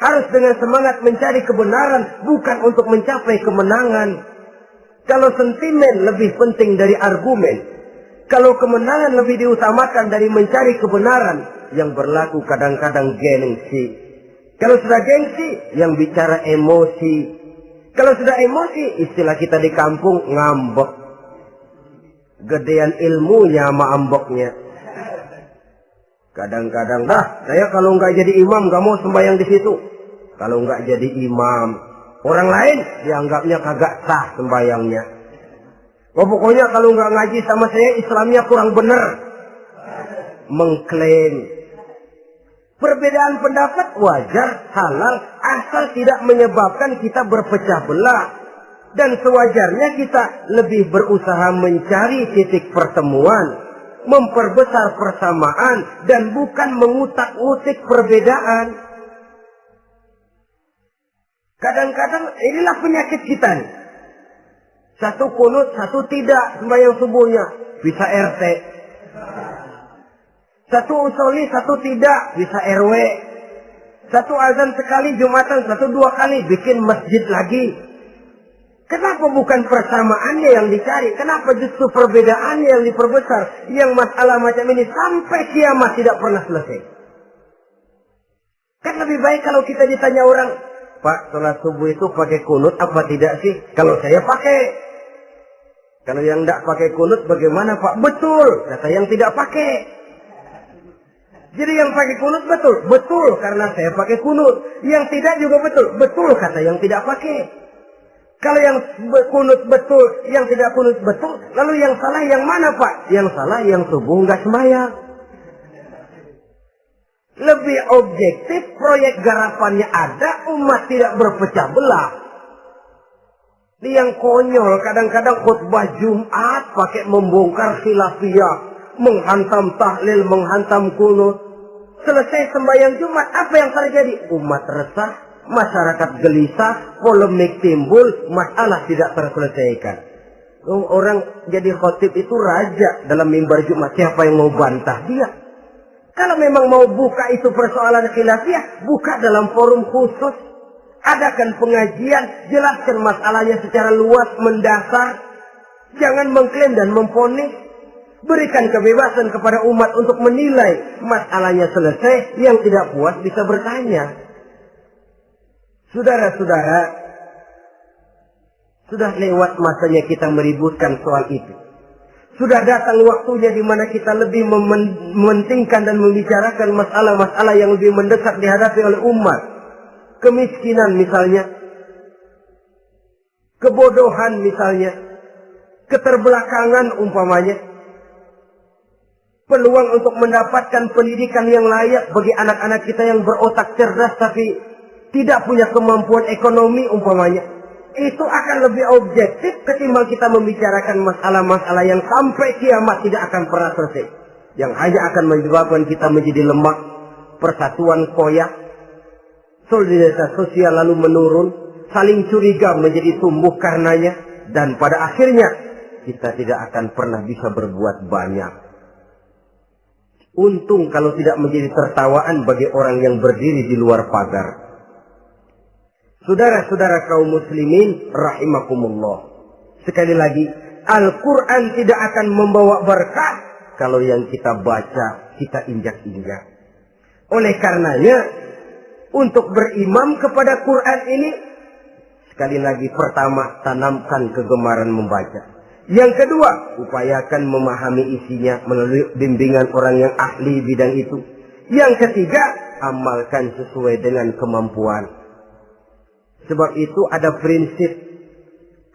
Harus dengan semangat mencari kebenaran, bukan untuk mencapai kemenangan. Kalau sentimen lebih penting dari argumen, kalau kemenangan lebih diutamakan dari mencari kebenaran, yang berlaku kadang-kadang gengsi. Kalau sudah gengsi, yang bicara emosi. Kalau sudah emosi, istilah kita di kampung, ngambek. Gedean ilmunya sama amboknya. Kadang-kadang, saya kalau nggak jadi imam nggak mau sembahyang di situ. Kalau nggak jadi imam, orang lain dianggapnya kagak sah sembahyangnya. Pokoknya kalau nggak ngaji sama saya, Islamnya kurang bener. Mengklaim. Perbedaan pendapat wajar, halal, asal tidak menyebabkan kita berpecah belah. Dan sewajarnya kita lebih berusaha mencari titik pertemuan, memperbesar persamaan, dan bukan mengutak-utik perbedaan. Kadang-kadang inilah penyakit kita nih. Satu kunut, satu tidak sembahyang subuhnya, bisa RT. Satu usoli, satu tidak, bisa RW. Satu azan sekali Jumatan, satu dua kali, bikin masjid lagi. Kenapa bukan persamaannya yang dicari? Kenapa justru perbedaannya yang diperbesar? Yang masalah macam ini sampai kiamat tidak pernah selesai. Kan lebih baik kalau kita ditanya orang, Pak, sholat subuh itu pakai kunut apa tidak sih? Kalau saya pakai. Kalau yang tidak pakai kunut bagaimana Pak? Betul, kata yang tidak pakai. Jadi yang pakai kunut betul? Betul, karena saya pakai kunut. Yang tidak juga betul? Betul, kata yang tidak pakai. Kalau yang kunut betul, yang tidak kunut betul, lalu yang salah yang mana Pak? Yang salah yang subuh nggak sembahyang. Lebih objektif, proyek garapannya ada, umat tidak berpecah belah. Yang konyol, kadang-kadang khutbah Jumat pakai membongkar khilafiyah, menghantam tahlil, menghantam kunut. Selesai sembahyang Jumat, apa yang terjadi? Umat resah, masyarakat gelisah, polemik timbul, masalah tidak terselesaikan. Orang jadi khotib itu raja dalam mimbar Jumat, siapa yang mau bantah dia? Kalau memang mau buka itu persoalan khilafiyah, buka dalam forum khusus. Adakan pengajian, jelaskan masalahnya secara luas, mendasar. Jangan mengklaim dan memponis. Berikan kebebasan kepada umat untuk menilai. Masalahnya selesai, yang tidak puas bisa bertanya. Saudara-saudara, sudah lewat masanya kita meributkan soal itu. Sudah datang waktunya di mana kita lebih mementingkan dan membicarakan masalah-masalah yang lebih mendesak dihadapi oleh umat. Kemiskinan misalnya, kebodohan misalnya, keterbelakangan umpamanya, peluang untuk mendapatkan pendidikan yang layak bagi anak-anak kita yang berotak cerdas tapi tidak punya kemampuan ekonomi umpamanya. Itu akan lebih objektif ketimbang kita membicarakan masalah-masalah yang sampai kiamat tidak akan pernah selesai. Yang hanya akan menyebabkan kita menjadi lemah, persatuan koyak, solidaritas sosial lalu menurun, saling curiga menjadi tumbuh karenanya, dan pada akhirnya kita tidak akan pernah bisa berbuat banyak. Untung kalau tidak menjadi tertawaan bagi orang yang berdiri di luar pagar. Saudara-saudara kaum muslimin rahimakumullah. Sekali lagi, Al-Quran tidak akan membawa berkah kalau yang kita baca, kita injak-injak. Oleh karenanya, untuk berimam kepada Quran ini, sekali lagi pertama, tanamkan kegemaran membaca. Yang kedua, upayakan memahami isinya melalui bimbingan orang yang ahli bidang itu. Yang ketiga, amalkan sesuai dengan kemampuan. Sebab itu ada prinsip,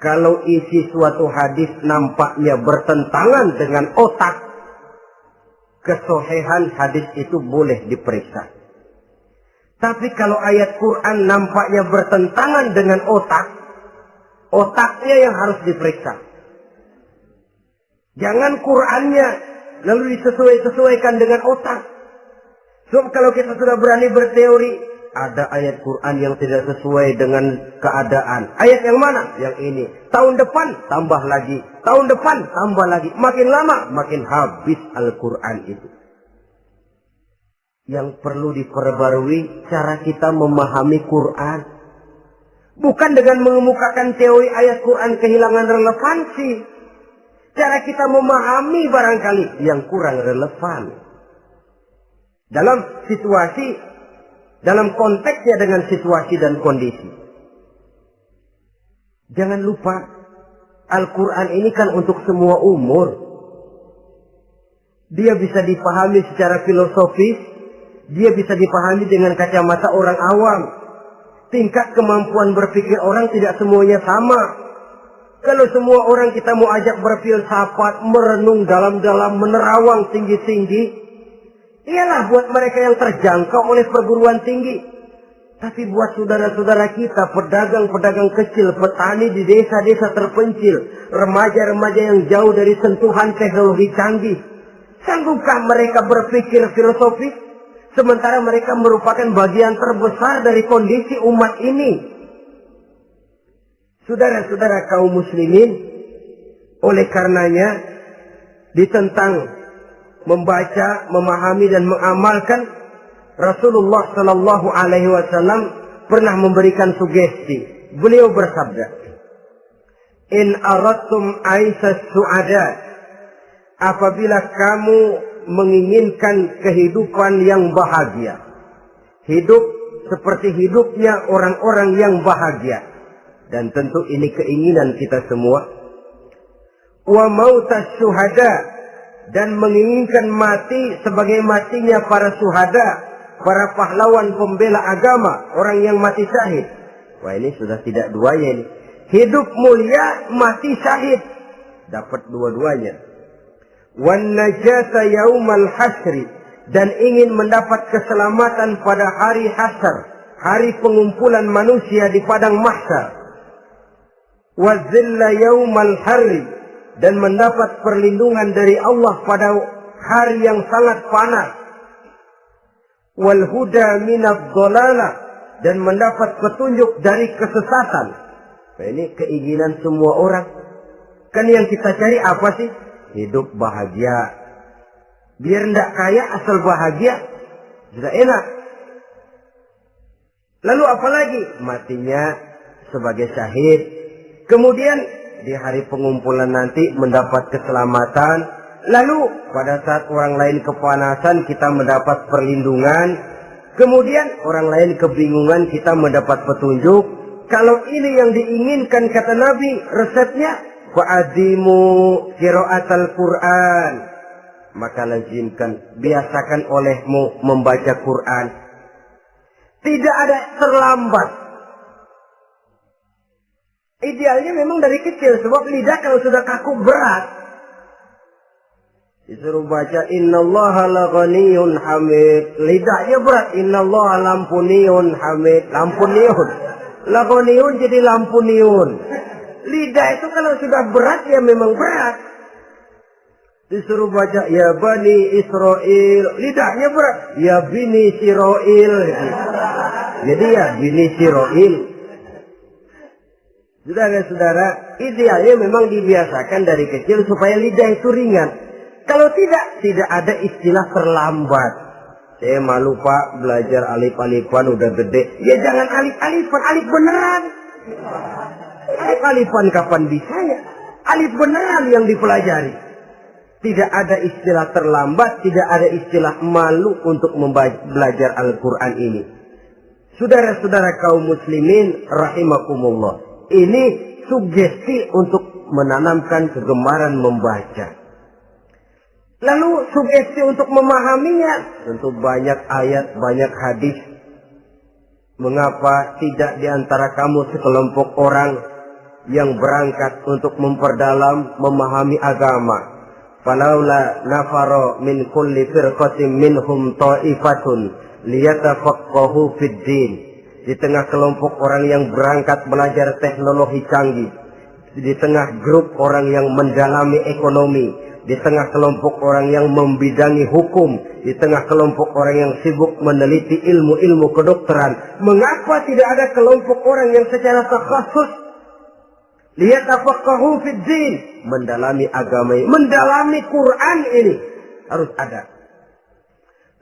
kalau isi suatu hadis nampaknya bertentangan dengan otak, kesohihan hadis itu boleh diperiksa. Tapi kalau ayat Quran nampaknya bertentangan dengan otaknya yang harus diperiksa. Jangan Qurannya lalu disesuaikan dengan otak. Sebab kalau kita sudah berani berteori, ada ayat Quran yang tidak sesuai dengan keadaan. Ayat yang mana? Yang ini. Tahun depan tambah lagi. Tahun depan tambah lagi. Makin lama makin habis Al-Quran itu. Yang perlu diperbarui cara kita memahami Quran. Bukan dengan mengemukakan teori ayat Quran kehilangan relevansi. Cara kita memahami barangkali yang kurang relevan. Dalam konteksnya dengan situasi dan kondisi. Jangan lupa, Al-Quran ini kan untuk semua umur. Dia bisa dipahami secara filosofis, dia bisa dipahami dengan kacamata orang awam. Tingkat kemampuan berpikir orang tidak semuanya sama. Kalau semua orang kita mau ajak berfilsafat, merenung dalam-dalam, menerawang tinggi-tinggi, ialah buat mereka yang terjangkau oleh perguruan tinggi. Tapi buat saudara-saudara kita, pedagang-pedagang kecil, petani di desa-desa terpencil, remaja-remaja yang jauh dari sentuhan teknologi canggih, sanggupkah mereka berpikir filosofis? Sementara mereka merupakan bagian terbesar dari kondisi umat ini. Saudara-saudara kaum muslimin, oleh karenanya ditentang membaca, memahami dan mengamalkan, Rasulullah Shallallahu Alaihi Wasallam pernah memberikan sugesti. Beliau bersabda, "In aradtum aisas su'ada," apabila kamu menginginkan kehidupan yang bahagia, hidup seperti hidupnya orang-orang yang bahagia. Dan tentu ini keinginan kita semua. Wa mautas syuhada, dan menginginkan mati sebagai matinya para syuhada, para pahlawan pembela agama, orang yang mati syahid. Wah, ini sudah tidak duanya ini. Hidup mulia, mati syahid. Dapat dua-duanya. Wan najata yaumal hasri, dan ingin mendapat keselamatan pada hari hasyar, hari pengumpulan manusia di padang mahsyar. Wazilla yaumal harri, dan mendapat perlindungan dari Allah pada hari yang sangat panas. Wal huda minadh dhalalah, dan mendapat petunjuk dari kesesatan. Nah, ini keinginan semua orang. Kan yang kita cari apa sih? Hidup bahagia. Biar ndak kaya asal bahagia, sudah enak. Lalu apalagi? Matinya sebagai syahid. Kemudian di hari pengumpulan nanti mendapat keselamatan. Lalu pada saat orang lain kepanasan kita mendapat perlindungan. Kemudian orang lain kebingungan kita mendapat petunjuk. Kalau ini yang diinginkan kata Nabi, resepnya fa'adimu qiraatal Quran. Maka lazimkan, biasakan olehmu membaca Quran. Tidak ada terlambat. Idealnya memang dari kecil, sebab lidah kalau sudah kaku berat. Disuruh baca innallaha laghaniyun hamid. Lidahnya berat, innallaha lampuniyun hamid. Lampuniyun. Laghaniyun jadi lampuniyun. Lidah itu kalau sudah berat ya memang berat. Disuruh baca ya bani Israel. Lidahnya berat. Ya bini Siroil. Jadi ya bini Siroil. Saudara-saudara, idealnya memang dibiasakan dari kecil supaya lidah itu ringan. Kalau tidak ada istilah terlambat. Saya malu Pak, belajar alif-alifan udah gede. Ya jangan alif-alifan, alif beneran. Alif-alifan kapan bisa ya? Alif beneran yang dipelajari. Tidak ada istilah terlambat, tidak ada istilah malu untuk belajar Al-Quran ini. Saudara-saudara kaum muslimin rahimakumullah. Ini sugesti untuk menanamkan kegemaran membaca. Lalu sugesti untuk memahaminya. Tentu banyak ayat, banyak hadis. Mengapa tidak di antara kamu sekelompok orang yang berangkat untuk memperdalam, memahami agama. Falaula nafara min kulli firqatin minhum ta'ifatun liyatafaqahu fid din. Di tengah kelompok orang yang berangkat belajar teknologi canggih, di tengah grup orang yang mendalami ekonomi, di tengah kelompok orang yang membidangi hukum, di tengah kelompok orang yang sibuk meneliti ilmu-ilmu kedokteran, mengapa tidak ada kelompok orang yang secara takhasus liyatafaqahu fid din, mendalami agama ini, mendalami Quran ini harus ada.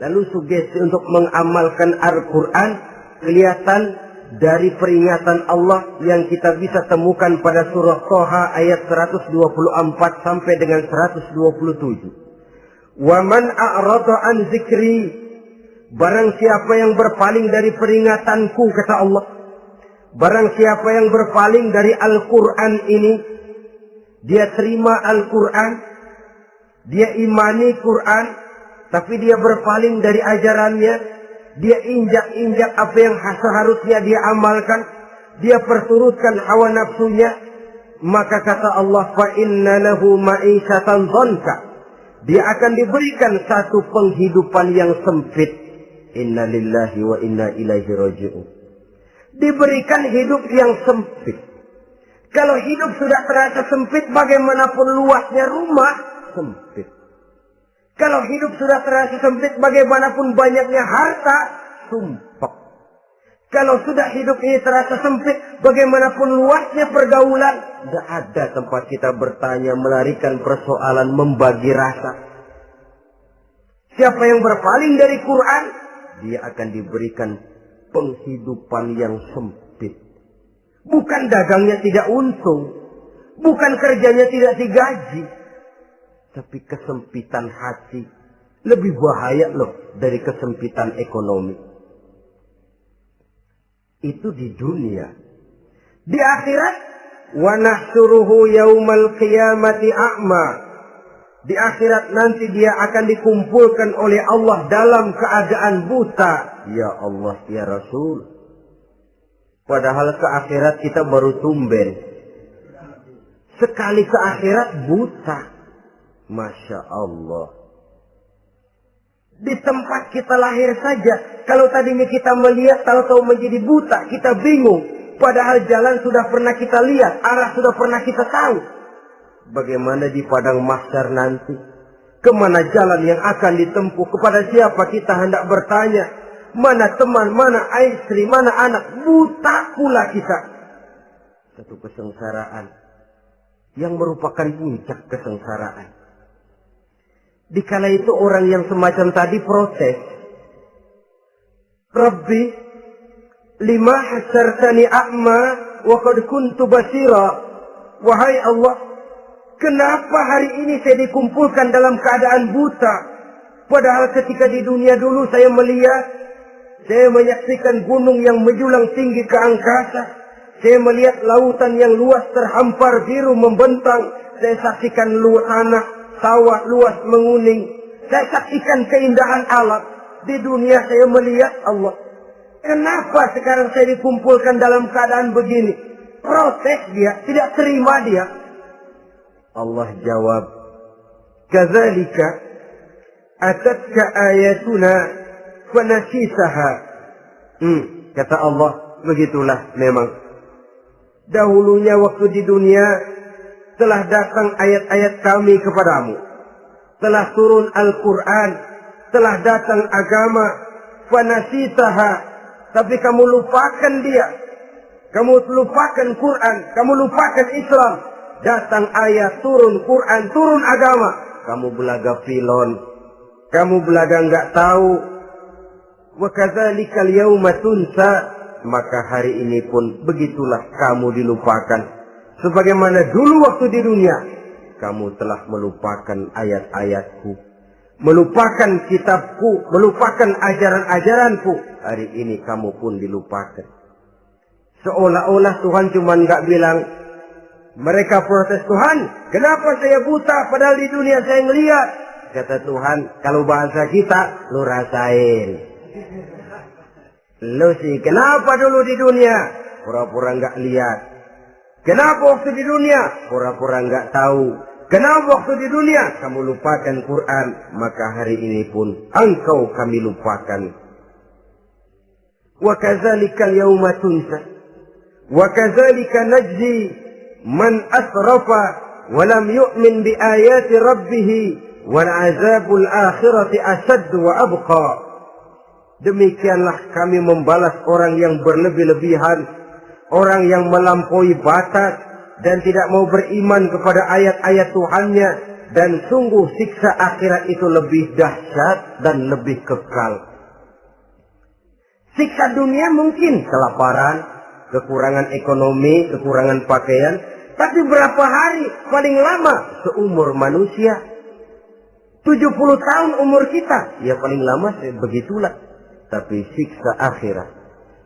Lalu sugesti untuk mengamalkan Al-Quran kelihatan dari peringatan Allah yang kita bisa temukan pada surah Toha ayat 124 sampai dengan 127. Wa man a'rada an zikri, barang siapa yang berpaling dari peringatanku, kata Allah, barang siapa yang berpaling dari Al-Quran ini, dia terima Al-Quran, dia imani Quran, tapi dia berpaling dari ajarannya, dia injak-injak apa yang seharusnya dia amalkan, dia perturutkan hawa nafsunya, maka kata Allah, fa inna lahu ma'isyatan dhanka, dia akan diberikan satu penghidupan yang sempit. Inna lillahi wa inna ilaihi raji'un. Diberikan hidup yang sempit. Kalau hidup sudah terasa sempit, bagaimanapun luasnya rumah, sempit. Kalau hidup sudah terasa sempit, bagaimanapun banyaknya harta, sumpek. Kalau sudah hidup ini terasa sempit, bagaimanapun luasnya pergaulan, tidak ada tempat kita bertanya, melarikan persoalan, membagi rasa. Siapa yang berpaling dari Quran, dia akan diberikan penghidupan yang sempit. Bukan dagangnya tidak untung, bukan kerjanya tidak digaji, tapi kesempitan hati lebih bahaya loh dari kesempitan ekonomi. Itu di dunia. Di akhirat, wa nahsyuruhu yaumal qiyamati a'ma. Di akhirat nanti dia akan dikumpulkan oleh Allah dalam keadaan buta. Ya Allah, ya Rasul. Padahal ke akhirat kita baru tumben. Sekali ke akhirat buta. Masya Allah. Di tempat kita lahir saja, kalau tadinya kita melihat, tahu-tahu menjadi buta, kita bingung. Padahal jalan sudah pernah kita lihat, arah sudah pernah kita tahu. Bagaimana di padang mahsyar nanti? Kemana jalan yang akan ditempuh? Kepada siapa kita hendak bertanya? Mana teman, mana istri, mana anak? Buta pula kita. Satu kesengsaraan yang merupakan puncak kesengsaraan. Dikala itu orang yang semacam tadi protes. Rabbi, lima hasyartani a'ma wa qad kuntu basira. Wahai Allah, kenapa hari ini saya dikumpulkan dalam keadaan buta? Padahal ketika di dunia dulu saya melihat, saya menyaksikan gunung yang menjulang tinggi ke angkasa. Saya melihat lautan yang luas terhampar biru membentang. Saya saksikan tanah, sawah luas menguning. Saya saksikan keindahan alam. Di dunia saya melihat Allah. Kenapa sekarang saya dikumpulkan dalam keadaan begini? Protes dia, tidak terima dia. Allah jawab, kadzalika atatka ayatuna fanasisaha. Kata Allah, begitulah memang. Dahulunya waktu di dunia telah datang ayat-ayat kami kepadamu. Telah turun Al-Quran. Telah datang agama. Fanasisaha. Tapi kamu lupakan dia. Kamu lupakan Quran. Kamu lupakan Islam. Datang ayat, turun Quran, turun agama. Kamu belaga filon. Kamu belaga enggak tahu. Wa kadzalikal yauma tunsa. Maka hari ini pun begitulah kamu dilupakan. Sebagaimana dulu waktu di dunia, kamu telah melupakan ayat-ayatku, melupakan kitabku, melupakan ajaran-ajaranku. Hari ini kamu pun dilupakan. Seolah-olah Tuhan cuma nggak bilang, mereka protes, Tuhan, kenapa saya buta padahal di dunia saya ngeliat? Kata Tuhan, kalau bahasa kita, lu rasain. Lu sih, kenapa dulu di dunia? Pura-pura nggak lihat. Kenapa waktu di dunia? Pura-pura nggak tahu. Kenapa waktu di dunia kamu lupakan Quran, maka hari ini pun engkau kami lupakan. Wa kadzalikal yauma tunsa. Wa kadzalika najzi man asrafa wa lam yu'min bi ayati rabbih wal azabul akhirati asad wa abqa. Demikianlah kami membalas orang yang berlebih-lebihan, orang yang melampaui batas dan tidak mau beriman kepada ayat-ayat Tuhannya, dan sungguh siksa akhirat itu lebih dahsyat dan lebih kekal. Siksa dunia mungkin kelaparan, kekurangan ekonomi, kekurangan pakaian, tapi berapa hari paling lama seumur manusia? 70 tahun umur kita, ya paling lama begitulah. Tapi siksa akhirat,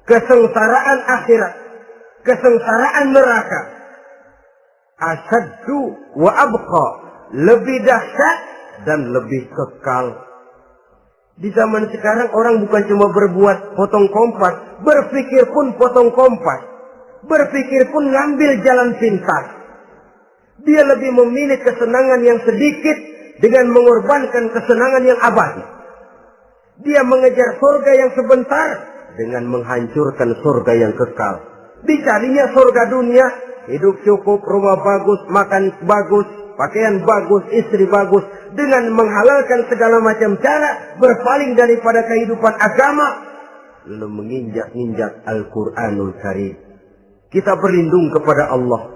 kesengsaraan akhirat, kesengsaraan neraka, asyaddu wa abqa, lebih dahsyat dan lebih kekal. Di zaman sekarang orang bukan cuma berbuat potong kompas, berpikir pun potong kompas, berpikir pun ngambil jalan pintas. Dia lebih memilih kesenangan yang sedikit dengan mengorbankan kesenangan yang abadi. Dia mengejar surga yang sebentar dengan menghancurkan surga yang kekal. Dicarinya surga dunia, hidup cukup, rumah bagus, makan bagus, pakaian bagus, istri bagus, dengan menghalalkan segala macam cara, berpaling daripada kehidupan agama, lalu menginjak-injak Al-Quranul Karim. Kita berlindung kepada Allah,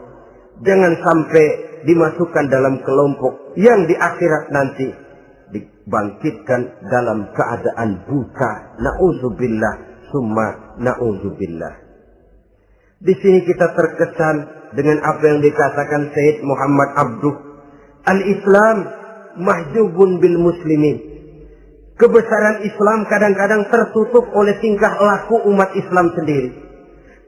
jangan sampai dimasukkan dalam kelompok yang di akhirat nanti dibangkitkan dalam keadaan buta. Na'udzubillah summa na'udzubillah. Di sini kita terkesan dengan apa yang dikatakan Sayyid Muhammad Abduh, al-Islam mahjubun bil muslimin. Kebesaran Islam kadang-kadang tertutup oleh tingkah laku umat Islam sendiri.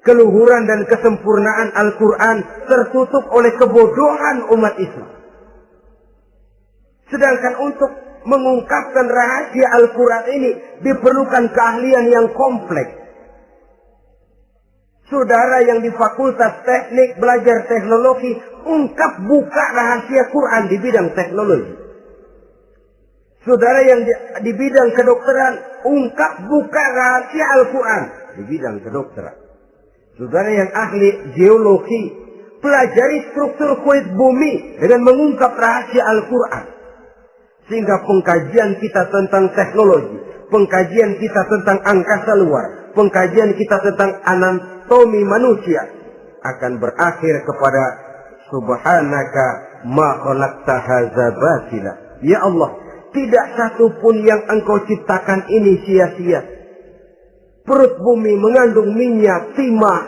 Keluhuran dan kesempurnaan Al-Quran tertutup oleh kebodohan umat Islam. Sedangkan untuk mengungkapkan rahasia Al-Quran ini diperlukan keahlian yang kompleks. Saudara yang di Fakultas Teknik belajar teknologi, ungkap buka rahasia Quran di bidang teknologi. Saudara yang di bidang kedokteran, ungkap buka rahasia Al-Quran di bidang kedokteran. Saudara yang ahli geologi, pelajari struktur kulit bumi dengan mengungkap rahasia Al-Quran. Sehingga pengkajian kita tentang teknologi, pengkajian kita tentang angkasa luar, pengkajian kita tentang anatomi manusia akan berakhir kepada subhanaka ma khalaqta hadza batila. Ya Allah, tidak satu pun yang engkau ciptakan ini sia-sia. Perut bumi mengandung minyak, timah,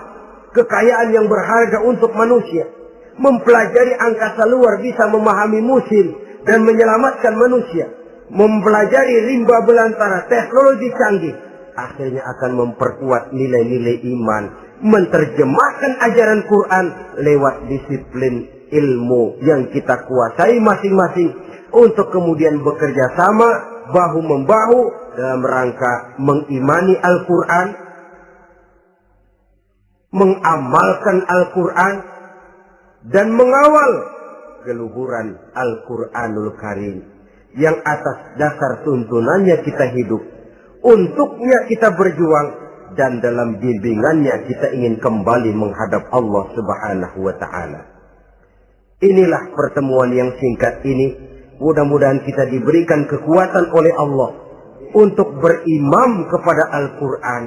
kekayaan yang berharga untuk manusia. Mempelajari angkasa luar bisa memahami musim dan menyelamatkan manusia. Mempelajari rimba belantara, teknologi canggih, akhirnya akan memperkuat nilai-nilai iman. Menerjemahkan ajaran Quran lewat disiplin ilmu yang kita kuasai masing-masing, untuk kemudian bekerja sama bahu-membahu dalam rangka mengimani Al-Quran, mengamalkan Al-Quran, dan mengawal keluhuran Al-Quranul Karim yang atas dasar tuntunannya kita hidup, untuknya kita berjuang, dan dalam bimbingannya kita ingin kembali menghadap Allah Subhanahu wa Ta'ala. Inilah pertemuan yang singkat ini. Mudah-mudahan kita diberikan kekuatan oleh Allah untuk berimam kepada Al-Quran,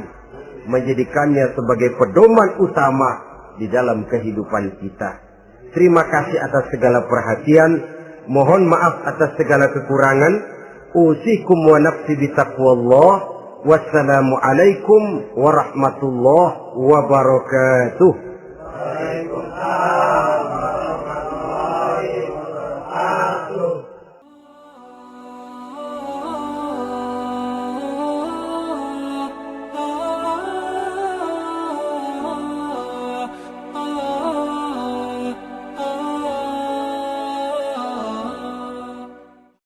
menjadikannya sebagai pedoman utama di dalam kehidupan kita. Terima kasih atas segala perhatian. Mohon maaf atas segala kekurangan. Usikum wa nafsi bitaqwallah. Wassalamualaikum warahmatullahi wabarakatuh.